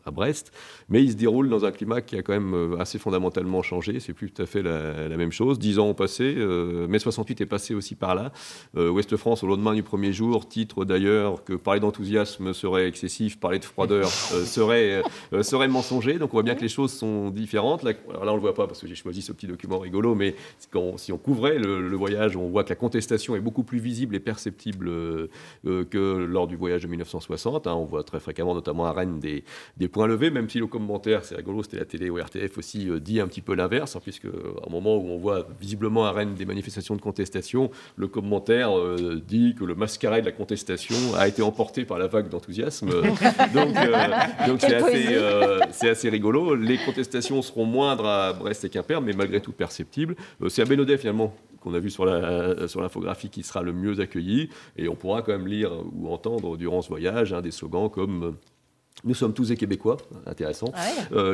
à Brest, mais il se déroule dans un climat qui a quand même assez fondamentalement changé. C'est plus tout à fait la même chose. 10 ans ont passé, mai 68 est passé aussi par là. Ouest-France, au lendemain du premier jour, titre d'ailleurs que parler d'enthousiasme serait excessif, parler de froideur serait mensonger. Donc on voit bien que les choses sont différentes. Là, alors là on le voit pas parce que j'ai choisi ce petit document rigolo, mais si on couvrait le voyage, on voit que la contestation est beaucoup plus visible et perceptible que lors du voyage de 1960. On voit très fréquemment, notamment à Rennes, des points levés, même si le commentaire, c'est rigolo, c'était la télé ou RTF aussi, dit un petit peu l'inverse, puisque à un moment où on voit visiblement à Rennes des manifestations de contestation, le commentaire dit que le mascaret de la contestation a été emporté par la vague d'enthousiasme. Donc c'est assez rigolo. Les contestations seront moindres à Brest et Quimper, mais malgré tout perceptibles. C'est à Bénodet, finalement, qu'on a vu sur l'infographie, qui sera le mieux accueilli. Et on pourra quand même lire ou entendre durant ce voyage des slogans comme nous sommes tous des Québécois, intéressant,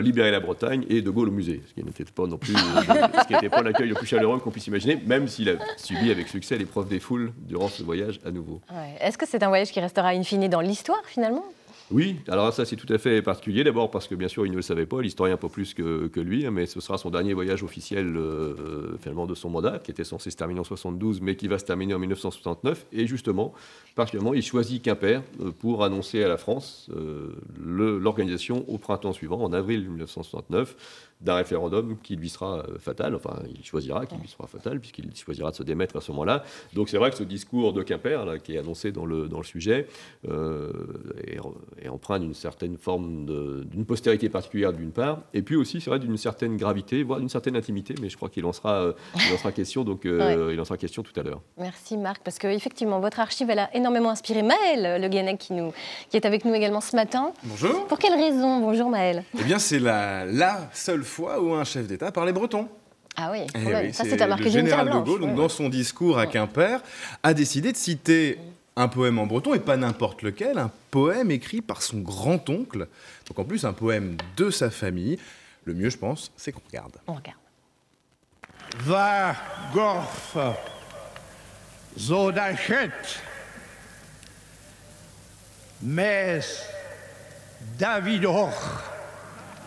libérer la Bretagne et De Gaulle au musée, ce qui n'était pas non plus ce qui n'était pas l'accueil le plus chaleureux qu'on puisse imaginer, même s'il a subi avec succès l'épreuve des foules durant ce voyage à nouveau. Est-ce que c'est un voyage qui restera in fine dans l'histoire finalement ? Oui, alors ça c'est tout à fait particulier, d'abord parce que bien sûr il ne le savait pas, l'historien pas plus que lui, mais ce sera son dernier voyage officiel finalement de son mandat, qui était censé se terminer en 72, mais qui va se terminer en 1969, et justement, particulièrement, il choisit Quimper pour annoncer à la France l'organisation au printemps suivant, en avril 1969, d'un référendum qui lui sera fatal, enfin il choisira qui lui sera fatal, puisqu'il choisira de se démettre à ce moment-là. Donc c'est vrai que ce discours de Quimper, là, qui est annoncé dans le sujet, est empreint d'une certaine forme d'une postérité particulière d'une part, et puis aussi c'est vrai d'une certaine gravité, voire d'une certaine intimité, mais je crois qu'il en sera question, donc il en sera question tout à l'heure. Merci Marc, parce qu'effectivement votre archive elle a énormément inspiré Maël Le Guenec qui est avec nous également ce matin. Bonjour. Pour quelle raison? Bonjour Maël. Eh bien c'est la seule fois où un chef d'État parlait breton. Ah oui, oui, ça c'est à marquer le d'une pierre général de blanche. Gaulle, donc, dans son discours à Quimper, a décidé de citer un poème en breton, et pas n'importe lequel, un poème écrit par son grand-oncle, donc en plus un poème de sa famille. Le mieux, je pense, c'est qu'on regarde. On regarde. Va gorf, zo d'achet, mes Davidor,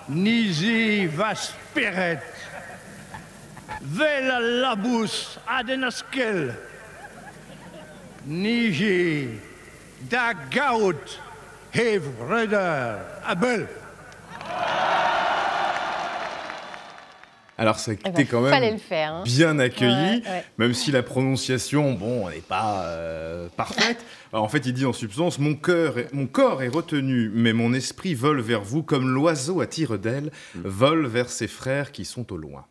nisi vasperet, vel labus adenaskel, niji da gaut, hev reder, abel. Alors ça a été quand même faire, bien accueilli, même si la prononciation, bon, n'est pas parfaite. Alors, en fait, il dit en substance, mon corps est retenu, mais mon esprit vole vers vous comme l'oiseau à tire d'aile vole vers ses frères qui sont au loin.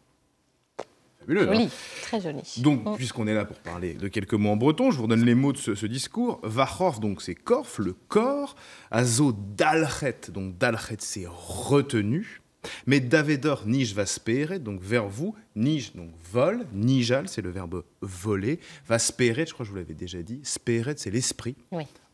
Fabuleux, joli, hein, très joli. Donc, puisqu'on est là pour parler de quelques mots en breton, je vous redonne les mots de ce discours. Vachorf, donc c'est korf, le corps. Azo dalchet, donc dalchet c'est retenu. Mais Davedor nij va spérer, donc vers vous, nij, donc vol, nijal, c'est le verbe voler, va spérer, je crois que je vous l'avais déjà dit, spéret, c'est l'esprit,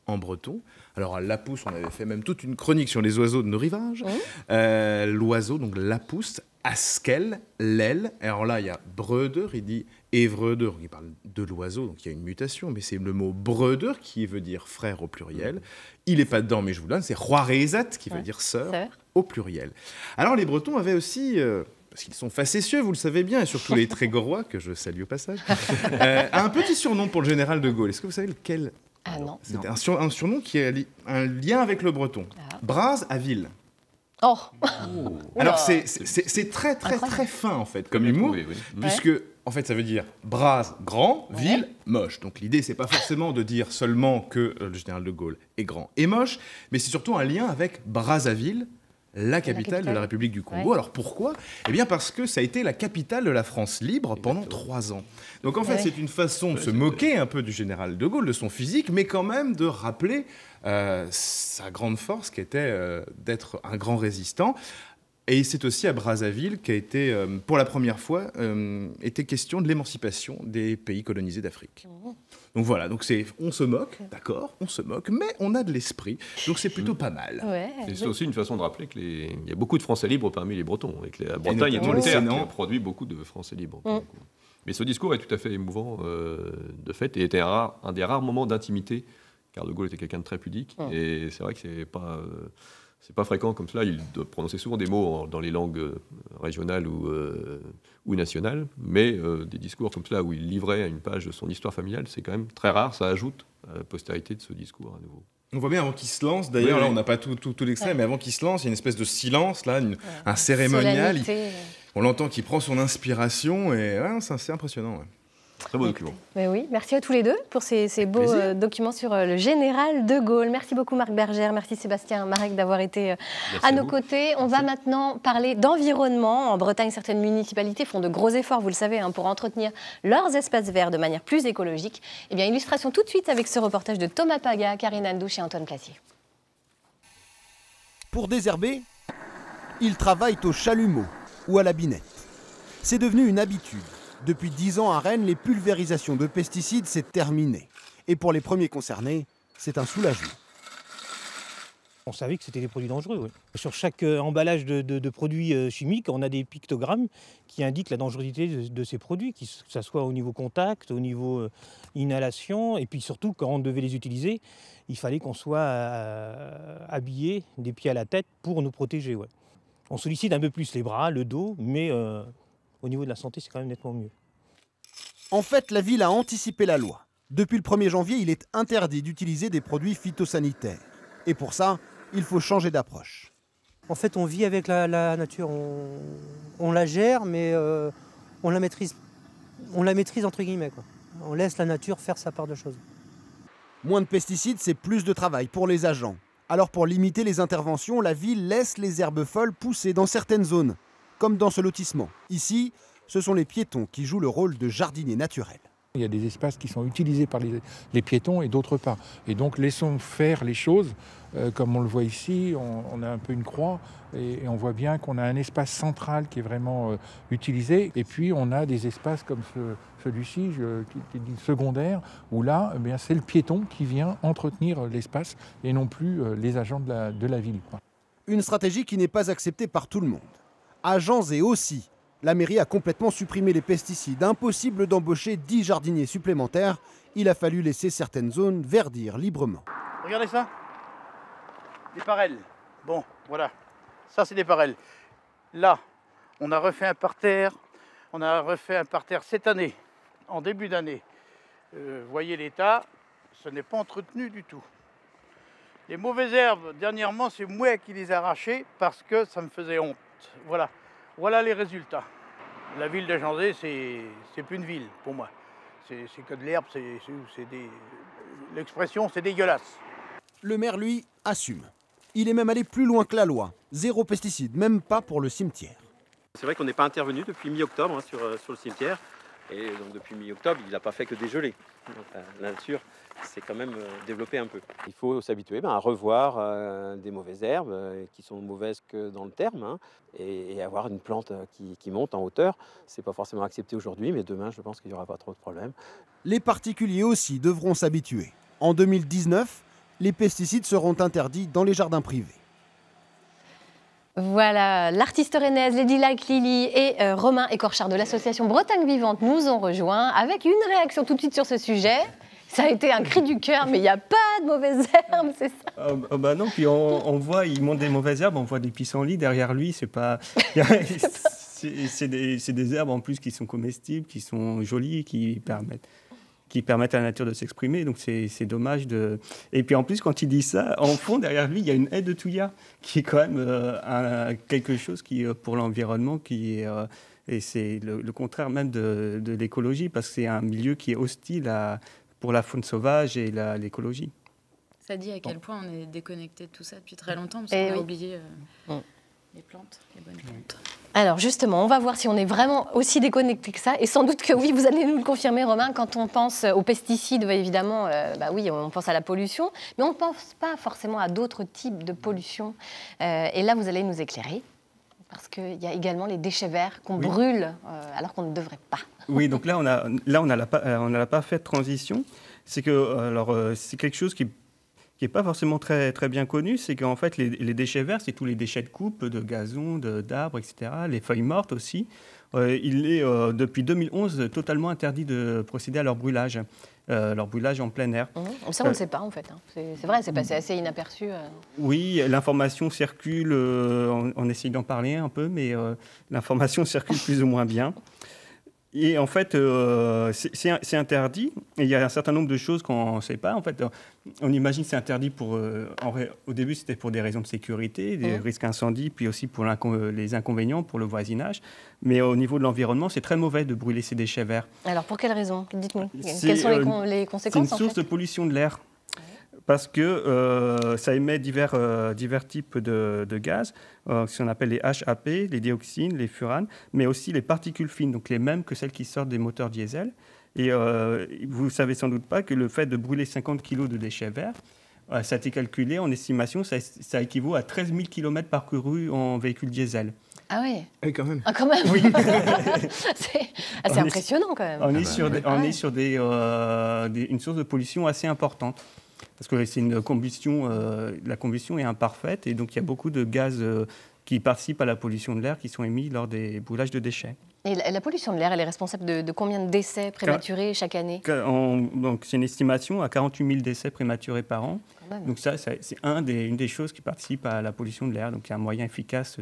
en breton. Alors à Lapousse, on avait fait même toute une chronique sur les oiseaux de nos rivages. L'oiseau, donc Lapousse, askel, l'aile. Alors là, il y a breder, il dit évreder, il parle de l'oiseau, donc il y a une mutation, mais c'est le mot breder qui veut dire frère au pluriel. Il n'est pas dedans, mais je vous le donne, c'est roirézat qui veut dire sœur au pluriel. Alors les Bretons avaient aussi, parce qu'ils sont facétieux, vous le savez bien, et surtout les Trégorois, que je salue au passage, un petit surnom pour le général de Gaulle. Est-ce que vous savez lequel? Ah non. C'était un surnom qui a un lien avec le breton. Braz à ville. Oh. Alors c'est très très très fin en fait comme humour, puisque en fait ça veut dire Braz grand, ville moche. Donc l'idée c'est pas forcément de dire seulement que le général de Gaulle est grand et moche, mais c'est surtout un lien avec Brazzaville, la capitale de la République du Congo. Alors pourquoi? Eh bien parce que ça a été la capitale de la France libre pendant 3 ans. Donc en fait c'est une façon de se moquer un peu du général de Gaulle, de son physique, mais quand même de rappeler sa grande force qui était d'être un grand résistant. Et c'est aussi à Brazzaville qu'a été, pour la première fois, été question de l'émancipation des pays colonisés d'Afrique. Donc voilà, donc on se moque, d'accord, on se moque, mais on a de l'esprit, donc c'est plutôt pas mal. Et c'est aussi une façon de rappeler qu'il y a beaucoup de Français libres parmi les Bretons, et que la Bretagne est une terre qui a produit beaucoup de Français libres. Mais ce discours est tout à fait émouvant, de fait, et était un des rares moments d'intimité, car de Gaulle était quelqu'un de très pudique, et c'est vrai que C'est pas fréquent comme cela, il doit prononcer souvent des mots dans les langues régionales ou nationales, mais des discours comme cela où il livrait à une page son histoire familiale, c'est quand même très rare, ça ajoute à la postérité de ce discours à nouveau. On voit bien avant qu'il se lance, d'ailleurs, là on n'a pas tout l'extrait, mais avant qu'il se lance, il y a une espèce de silence, là, un cérémonial. On l'entend qu'il prend son inspiration, et c'est assez impressionnant. Ouais. Très beau document. Mais oui, merci à tous les deux pour ces beaux documents sur le général de Gaulle. Merci beaucoup Marc Bergère, merci Sébastien Marek d'avoir été à nos côtés. On va maintenant parler d'environnement. En Bretagne, certaines municipalités font de gros efforts, vous le savez, pour entretenir leurs espaces verts de manière plus écologique. Eh bien, illustration tout de suite avec ce reportage de Thomas Paga, Karine Andouche et Antoine Placier. Pour désherber, ils travaillent au chalumeau ou à la binette. C'est devenu une habitude. Depuis 10 ans à Rennes, les pulvérisations de pesticides, c'est terminé. Et pour les premiers concernés, c'est un soulagement. On savait que c'était des produits dangereux. Oui. Sur chaque emballage de produits chimiques, on a des pictogrammes qui indiquent la dangerosité de ces produits, que ce soit au niveau contact, au niveau inhalation, et puis surtout quand on devait les utiliser, il fallait qu'on soit habillé des pieds à la tête pour nous protéger. Ouais. On sollicite un peu plus les bras, le dos, mais au niveau de la santé, c'est quand même nettement mieux. En fait, la ville a anticipé la loi. Depuis le 1er janvier, il est interdit d'utiliser des produits phytosanitaires. Et pour ça, il faut changer d'approche. En fait, on vit avec la nature. On la gère, mais on la maîtrise entre guillemets, quoi. On laisse la nature faire sa part de choses. Moins de pesticides, c'est plus de travail pour les agents. Alors pour limiter les interventions, la ville laisse les herbes folles pousser dans certaines zones, comme dans ce lotissement. Ici, ce sont les piétons qui jouent le rôle de jardiniers naturels. Il y a des espaces qui sont utilisés par les piétons et d'autres pas. Et donc laissons faire les choses. Comme on le voit ici, on a un peu une croix et on voit bien qu'on a un espace central qui est vraiment utilisé. Et puis on a des espaces comme celui-ci, qui est dit secondaire, où là, c'est le piéton qui vient entretenir l'espace et non plus les agents de la ville, quoi. Une stratégie qui n'est pas acceptée par tout le monde. À Janzé aussi, la mairie a complètement supprimé les pesticides. Impossible d'embaucher 10 jardiniers supplémentaires. Il a fallu laisser certaines zones verdir librement. Regardez ça. Des parelles. Bon, voilà. Ça, c'est des parelles. Là, on a refait un parterre. On a refait un parterre cette année, en début d'année. Vous voyez l'état, ce n'est pas entretenu du tout. Les mauvaises herbes, dernièrement, c'est moi qui les ai arrachées parce que ça me faisait honte. Voilà. Voilà les résultats. La ville de Janzé, c'est plus une ville pour moi. C'est que de l'herbe, l'expression, c'est dégueulasse. Le maire, lui, assume. Il est même allé plus loin que la loi. 0 pesticides, même pas pour le cimetière. C'est vrai qu'on n'est pas intervenu depuis mi-octobre sur le cimetière. Et donc depuis mi-octobre, il n'a pas fait que dégeler. Donc, la nature s'est quand même développée un peu. Il faut s'habituer à revoir des mauvaises herbes qui sont mauvaises que dans le terme, et avoir une plante qui monte en hauteur. Ce n'est pas forcément accepté aujourd'hui, mais demain, je pense qu'il n'y aura pas trop de problèmes. Les particuliers aussi devront s'habituer. En 2019, les pesticides seront interdits dans les jardins privés. Voilà, l'artiste rennaise Lady Like Lily et Romain Écorchard de l'association Bretagne Vivante nous ont rejoints avec une réaction tout de suite sur ce sujet. Ça a été un cri du cœur, mais il n'y a pas de mauvaises herbes, c'est ça? Bah non, puis on voit, il monte des mauvaises herbes, on voit des pissenlits derrière lui, c'est pas... c'est des herbes en plus qui sont comestibles, qui sont jolies, qui permettent à la nature de s'exprimer, donc c'est dommage de... Et puis en plus, quand il dit ça, en fond, derrière lui, il y a une haie de Touillat, qui est quand même quelque chose qui, pour l'environnement, qui est... et c'est le contraire même de l'écologie, parce que c'est un milieu qui est hostile pour la faune sauvage et l'écologie. Ça dit à quel point on est déconnecté de tout ça depuis très longtemps, parce qu'on a oublié les plantes, les bonnes plantes. Alors justement, on va voir si on est vraiment aussi déconnecté que ça. Et sans doute que oui, vous allez nous le confirmer, Romain, quand on pense aux pesticides, évidemment, oui, on pense à la pollution, mais on ne pense pas forcément à d'autres types de pollution. Et là, vous allez nous éclairer, parce qu'il y a également les déchets verts qu'on brûle alors qu'on ne devrait pas. Oui, donc là, on n'a pas fait de transition. C'est que, c'est quelque chose qui n'est pas forcément très, très bien connu, c'est qu'en fait, les déchets verts, c'est tous les déchets de coupe, de gazon, d'arbres, etc., les feuilles mortes aussi. il est depuis 2011 totalement interdit de procéder à leur brûlage en plein air. Ça, on ne le sait pas en fait. Hein. C'est vrai, c'est passé assez inaperçu. Oui, l'information circule, on essaye d'en parler un peu, mais l'information circule plus ou moins bien. Et en fait, c'est interdit. Et il y a un certain nombre de choses qu'on ne sait pas. En fait, on imagine que c'est interdit au début, c'était pour des raisons de sécurité, des risques incendie, puis aussi pour les inconvénients pour le voisinage. Mais au niveau de l'environnement, c'est très mauvais de brûler ces déchets verts. Alors, pour quelles raisons? Dites-nous. Quelles sont les conséquences? C'est une source de pollution de l'air. Parce que ça émet divers types de gaz, ce qu'on appelle les HAP, les dioxines, les furanes, mais aussi les particules fines, donc les mêmes que celles qui sortent des moteurs diesel. Et vous ne savez sans doute pas que le fait de brûler 50 kg de déchets verts, ça a été calculé en estimation, ça équivaut à 13 000 km parcourus en véhicule diesel. Ah oui. Et quand même. Ah, quand même. Oui. c'est impressionnant quand même. On est sur une source de pollution assez importante. Parce que c'est une combustion, la combustion est imparfaite et donc il y a beaucoup de gaz qui participent à la pollution de l'air qui sont émis lors des brûlages de déchets. Et la pollution de l'air, elle est responsable de combien de décès prématurés chaque année? Donc c'est une estimation à 48 000 décès prématurés par an. Donc ça c'est une des choses qui participent à la pollution de l'air. Donc il y a un moyen efficace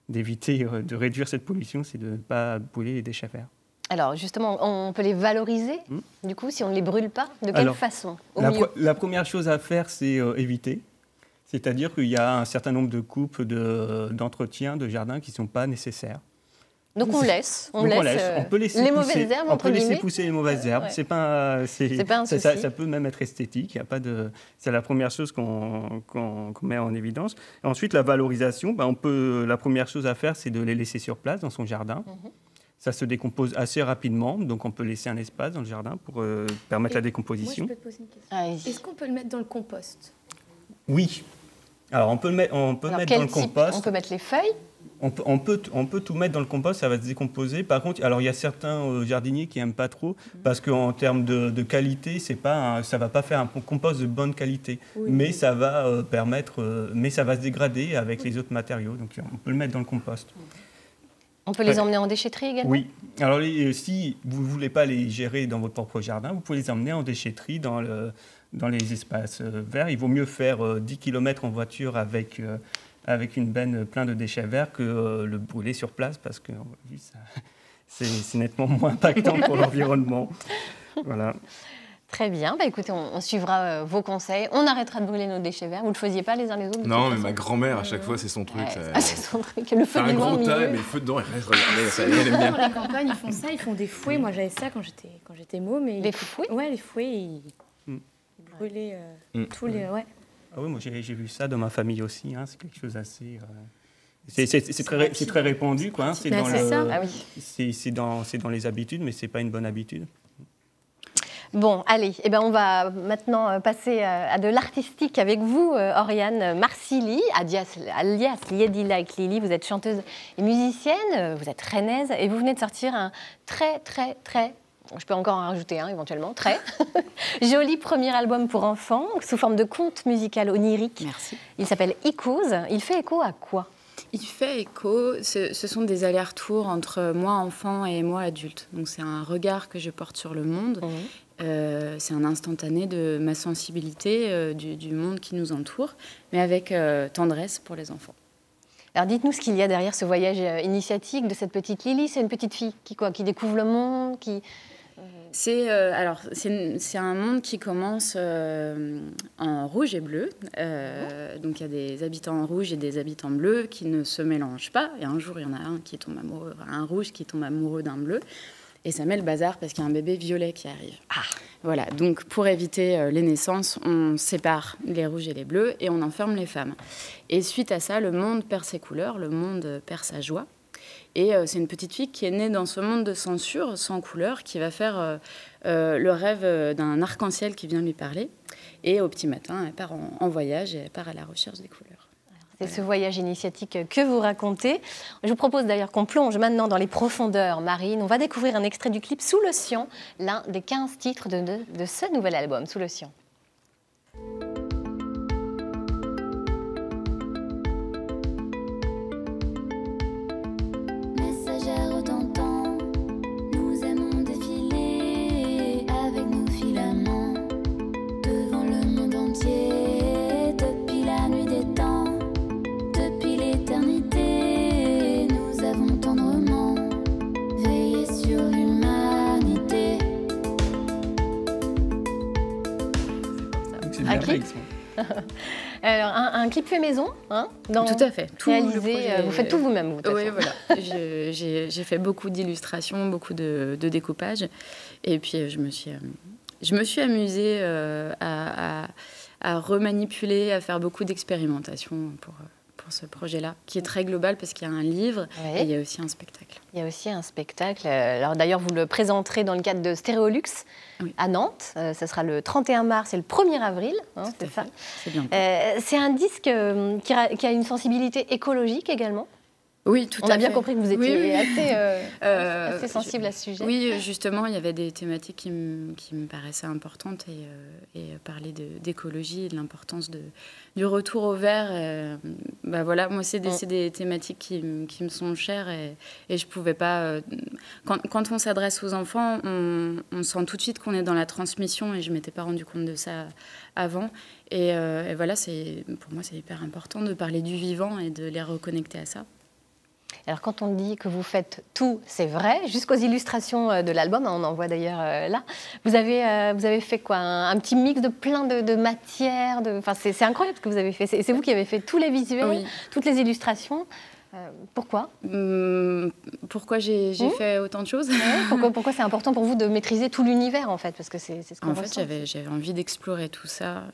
d'éviter, de réduire cette pollution, c'est de ne pas brûler les déchets verts. Alors justement, on peut les valoriser, du coup, si on ne les brûle pas? De quelle façon la première chose à faire, c'est éviter. C'est-à-dire qu'il y a un certain nombre de coupes d'entretien de jardin qui ne sont pas nécessaires. Donc on laisse, on peut laisser les pousser, mauvaises herbes, on peut laisser pousser les mauvaises herbes. Ouais. C'est pas un souci. Ça peut même être esthétique. Il y a pas de. C'est la première chose qu'on met en évidence. Et ensuite, la valorisation. La première chose à faire, c'est de les laisser sur place dans son jardin. Ça se décompose assez rapidement, donc on peut laisser un espace dans le jardin pour permettre la décomposition. Moi, je peux te poser une question. Est-ce qu'on peut le mettre dans le compost? Oui. Alors on peut le mettre dans le compost. On peut mettre les feuilles? On peut tout mettre dans le compost, ça va se décomposer. Par contre, alors il y a certains jardiniers qui n'aiment pas trop parce qu'en termes de qualité, ça va pas faire un compost de bonne qualité, mais ça va mais ça va se dégrader avec les autres matériaux. Donc on peut le mettre dans le compost. On peut les emmener en déchetterie également? Oui. Alors si vous ne voulez pas les gérer dans votre propre jardin, vous pouvez les emmener en déchetterie dans les espaces verts. Il vaut mieux faire 10 km en voiture avec une benne pleine de déchets verts que le brûler sur place parce que c'est nettement moins impactant pour l'environnement. Voilà. Très bien, écoutez, on suivra vos conseils. On arrêtera de brûler nos déchets verts. Vous ne le faisiez pas les uns les autres? Non, mais ma grand-mère, à chaque fois, c'est son truc. C'est son truc. Le feu un gros tas, mais le feu dedans, il reste. Regardez, ça, elle aime bien. Dans la campagne, ils font ça, ils font des fouets. Moi, j'avais ça quand j'étais môme. Des fouets? Ouais, les fouets, ils brûlaient tous les... Ouais. Ah oui, moi j'ai vu ça dans ma famille aussi. Hein. C'est quelque chose assez... C'est très répandu, quoi. Hein. C'est dans les habitudes, mais c'est pas une bonne habitude. Bon, allez, on va maintenant passer à de l'artistique avec vous, Oriane Marsili, alias Yedila Lili. Vous êtes chanteuse et musicienne, vous êtes rennaise et vous venez de sortir un très, je peux encore en rajouter un éventuellement, très joli premier album pour enfants, sous forme de conte musical onirique. Merci. Il s'appelle Echoes. Il fait écho à quoi? Il fait écho, ce sont des allers-retours entre moi enfant et moi adulte. Donc c'est un regard que je porte sur le monde. C'est un instantané de ma sensibilité du monde qui nous entoure, mais avec tendresse pour les enfants. Alors dites-nous ce qu'il y a derrière ce voyage initiatique de cette petite Lily. C'est une petite fille qui découvre le monde, qui... C'est un monde qui commence en rouge et bleu. Donc il y a des habitants rouges et des habitants bleus qui ne se mélangent pas. Et un jour, il y en a un rouge qui tombe amoureux d'un bleu. Et ça met le bazar parce qu'il y a un bébé violet qui arrive. Voilà, donc pour éviter les naissances, on sépare les rouges et les bleus et on enferme les femmes. Et suite à ça, le monde perd ses couleurs, le monde perd sa joie. Et c'est une petite fille qui est née dans ce monde de censure, sans couleur, qui va faire le rêve d'un arc-en-ciel qui vient lui parler. Et au petit matin, elle part en voyage et elle part à la recherche des couleurs. C'est ce voyage initiatique que vous racontez. Je vous propose d'ailleurs qu'on plonge maintenant dans les profondeurs marines. On va découvrir un extrait du clip Sous l'océan, l'un des 15 titres de ce nouvel album, Sous l'océan. Messagère authentique. Alors, un clip fait maison, hein, tout à fait. Tout réalisé, vous faites tout vous-même, vous. Oui, voilà. J'ai fait beaucoup d'illustrations, beaucoup de découpage. Et puis, je me suis amusée à remanipuler, à faire beaucoup d'expérimentations pour ce projet-là, qui est très global parce qu'il y a un livre et il y a aussi un spectacle. Il y a aussi un spectacle. Alors d'ailleurs, vous le présenterez dans le cadre de Stéréolux à Nantes. Ça sera le 31 mars et le 1er avril. Hein, c'est ça. C'est bien. C'est un disque qui a une sensibilité écologique également. Oui, tout à fait. On a bien compris que vous étiez assez sensible à ce sujet. Oui, justement, il y avait des thématiques qui me paraissaient importantes et parler d'écologie et de l'importance du retour au vert. Voilà, moi, c'est des thématiques qui me sont chères et je ne pouvais pas... Quand on s'adresse aux enfants, on sent tout de suite qu'on est dans la transmission et je ne m'étais pas rendu compte de ça avant. Et voilà, pour moi, c'est hyper important de parler du vivant et de les reconnecter à ça. Alors quand on dit que vous faites tout, c'est vrai, jusqu'aux illustrations de l'album, on en voit d'ailleurs là, vous avez fait quoi, un petit mix de plein de matières, c'est incroyable ce que vous avez fait, c'est vous qui avez fait tous les visuels, toutes les illustrations. Pourquoi Pourquoi j'ai fait autant de choses? Pourquoi c'est important pour vous de maîtriser tout l'univers en fait, parce que c'est ce qu'on ressent. En fait, j'avais envie d'explorer tout ça.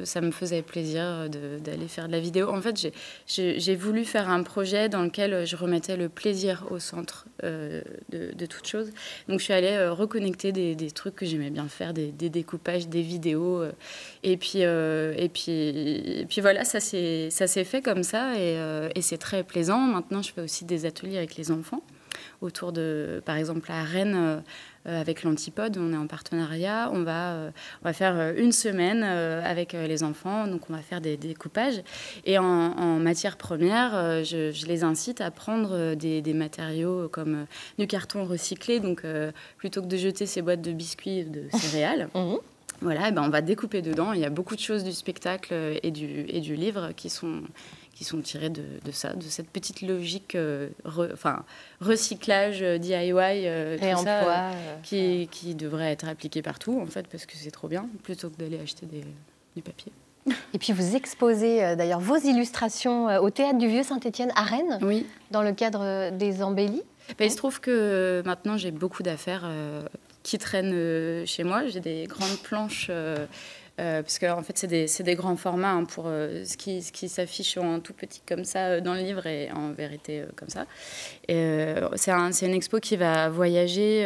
Ça me faisait plaisir d'aller faire de la vidéo. En fait, j'ai voulu faire un projet dans lequel je remettais le plaisir au centre de toute chose. Donc, je suis allée reconnecter des trucs que j'aimais bien faire, des découpages, des vidéos. Et puis voilà, ça s'est fait comme ça et c'est très plaisant. Maintenant, je fais aussi des ateliers avec les enfants autour de, par exemple, à Rennes, avec l'Antipode, on est en partenariat. On va faire une semaine avec les enfants, donc on va faire des découpages. Et en matière première, je les incite à prendre des matériaux comme du carton recyclé, donc plutôt que de jeter ces boîtes de biscuits de céréales. Voilà, on va découper dedans. Il y a beaucoup de choses du spectacle et du livre qui sont tirées de ça, de cette petite logique recyclage, DIY, tout ça, qui devrait être appliqué partout, en fait, parce que c'est trop bien, plutôt que d'aller acheter du papier. Et puis vous exposez d'ailleurs vos illustrations au Théâtre du Vieux-Saint-Étienne à Rennes, dans le cadre des Embellis. Il se trouve que maintenant, j'ai beaucoup d'affaires qui traînent chez moi. J'ai des grandes planches... parce que en fait c'est des grands formats pour ce qui s'affiche en tout petit comme ça dans le livre et en vérité comme ça. C'est une expo qui va voyager.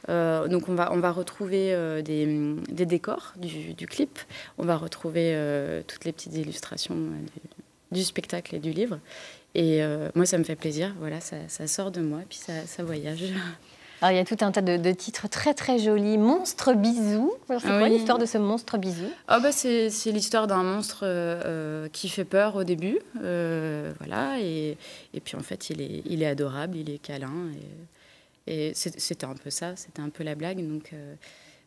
Donc on va retrouver des décors du clip. On va retrouver toutes les petites illustrations du spectacle et du livre. Et moi ça me fait plaisir. Voilà, ça sort de moi et puis ça voyage. Alors, il y a tout un tas de titres très très jolis. Monstre bisou. C'est quoi l'histoire de ce monstre bisou? C'est l'histoire d'un monstre qui fait peur au début. Voilà. Et puis en fait, il est adorable, il est câlin. Et c'était un peu ça, c'était un peu la blague. Donc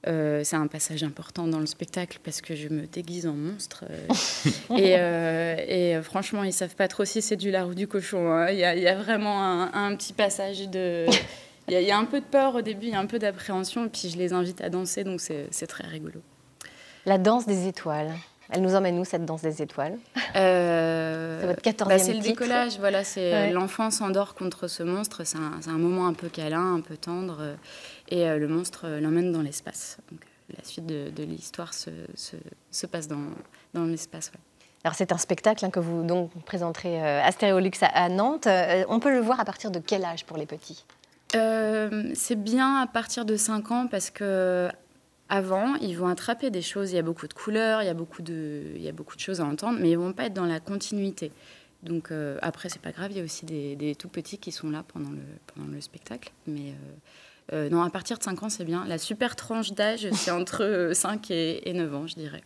c'est un passage important dans le spectacle parce que je me déguise en monstre. Et franchement, ils ne savent pas trop si c'est du lard ou du cochon. Hein. Il y a vraiment un petit passage de... Il y a un peu de peur au début, il y a un peu d'appréhension, et puis je les invite à danser, donc c'est très rigolo. La danse des étoiles. Elle nous emmène où, cette danse des étoiles? C'est votre 14e titre. C'est le décollage, voilà, l'enfant s'endort contre ce monstre, c'est un moment un peu câlin, un peu tendre, et le monstre l'emmène dans l'espace. Donc la suite de l'histoire se passe dans l'espace. Ouais. Alors c'est un spectacle que vous donc présenterez à Stéréolux à Nantes. On peut le voir à partir de quel âge pour les petits? C'est bien à partir de 5 ans parce que avant, ils vont attraper des choses. Il y a beaucoup de couleurs, il y a beaucoup de choses à entendre, mais ils ne vont pas être dans la continuité. Donc après, c'est pas grave. Il y a aussi des tout petits qui sont là pendant le spectacle. Mais non, à partir de 5 ans, c'est bien. La super tranche d'âge, c'est entre 5 et 9 ans, je dirais.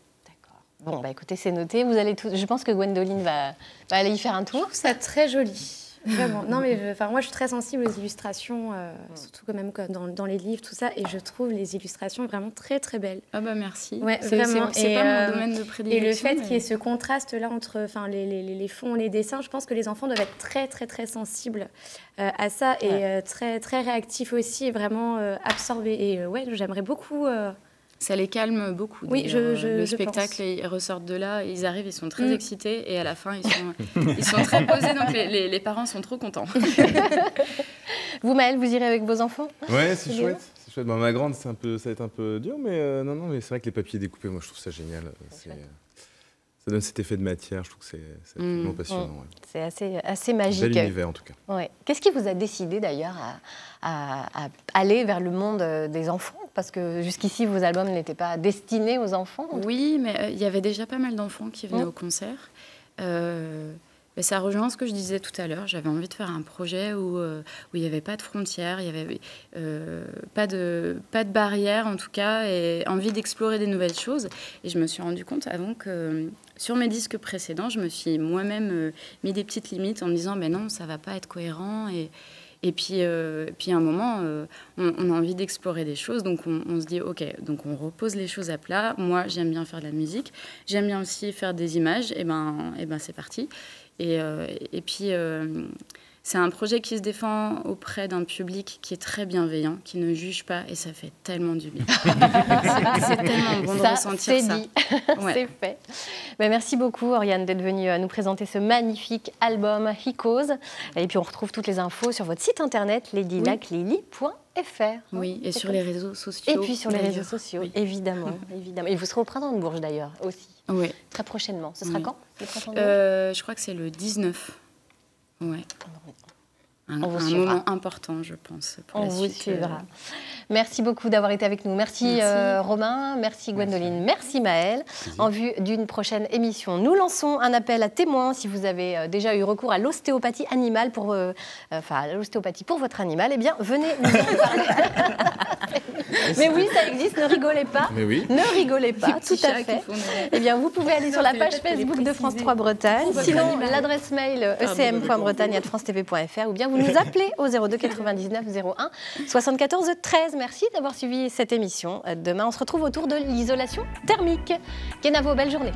Bon, écoutez, c'est noté. Vous allez je pense que Gwendoline va aller y faire un tour. Je trouve ça très joli. Vraiment. Non, mais moi, je suis très sensible aux illustrations, surtout quand même dans les livres, tout ça. Et je trouve les illustrations vraiment très, très belles. Ah bah merci. Ouais, vraiment. C'est pas mon domaine de prédilection. Et le fait qu'il y ait ce contraste-là entre les fonds, les dessins, je pense que les enfants doivent être très, très, très sensibles à ça et très, très réactifs aussi et vraiment absorbés. Et j'aimerais beaucoup... Ça les calme beaucoup. Oui, le spectacle, ils ressortent de là, ils arrivent, ils sont très excités et à la fin, ils sont très posés, donc les parents sont trop contents. Vous, Maëlle, vous irez avec vos enfants? Ouais, c'est chouette. C'est chouette. Bon, ma grande, ça va être un peu dur, mais non, mais c'est vrai que les papiers découpés, moi, je trouve ça génial. Ça donne cet effet de matière, je trouve que c'est absolument passionnant. Ouais. C'est assez magique. Bel univers, en tout cas. Ouais. Qu'est-ce qui vous a décidé, d'ailleurs, à aller vers le monde des enfants? Parce que jusqu'ici, vos albums n'étaient pas destinés aux enfants. Oui, mais il y avait déjà pas mal d'enfants qui venaient au concert. Mais ça rejoint ce que je disais tout à l'heure. J'avais envie de faire un projet où il n'y avait pas de frontières, il n'y avait pas de barrières en tout cas, et envie d'explorer des nouvelles choses. Et je me suis rendu compte avant que sur mes disques précédents, je me suis moi-même mis des petites limites en me disant « mais non, ça ne va pas être cohérent ». Et puis à un moment, on a envie d'explorer des choses, donc on se dit, OK, donc on repose les choses à plat. Moi, j'aime bien faire de la musique, j'aime bien aussi faire des images, et ben c'est parti. Et puis, c'est un projet qui se défend auprès d'un public qui est très bienveillant, qui ne juge pas, et ça fait tellement du bien. c'est tellement bon de ressentir ça. Dit. C'est fait. Ben, merci beaucoup, Oriane, d'être venue nous présenter ce magnifique album Hikos. Et puis, on retrouve toutes les infos sur votre site internet, ladylaclily.fr. Oui, et sur les réseaux sociaux. Et puis sur les réseaux sociaux, évidemment. Et vous serez au Printemps de Bourges, d'ailleurs, aussi. Oui. Très prochainement. Ce sera quand, le Printemps de Bourges? Je crois que c'est le 19. Ouais. Un moment important, je pense. On vous suivra. Merci beaucoup d'avoir été avec nous. Merci. Romain, merci Gwendoline, merci Maëlle. En vue d'une prochaine émission, nous lançons un appel à témoins. Si vous avez déjà eu recours à l'ostéopathie animale pour votre animal, eh bien, venez nous en parler. Mais oui, ça existe, ne rigolez pas. Mais oui. Ne rigolez pas, tout à fait. Eh bien, vous pouvez aller sur la page Facebook de France 3 Bretagne. Sinon, l'adresse mail ecm.bretagne@francetv.fr ou bien vous nous appelez au 02 99 01 74 13. Merci d'avoir suivi cette émission. Demain, on se retrouve autour de l'isolation thermique. Kenavo, belle journée.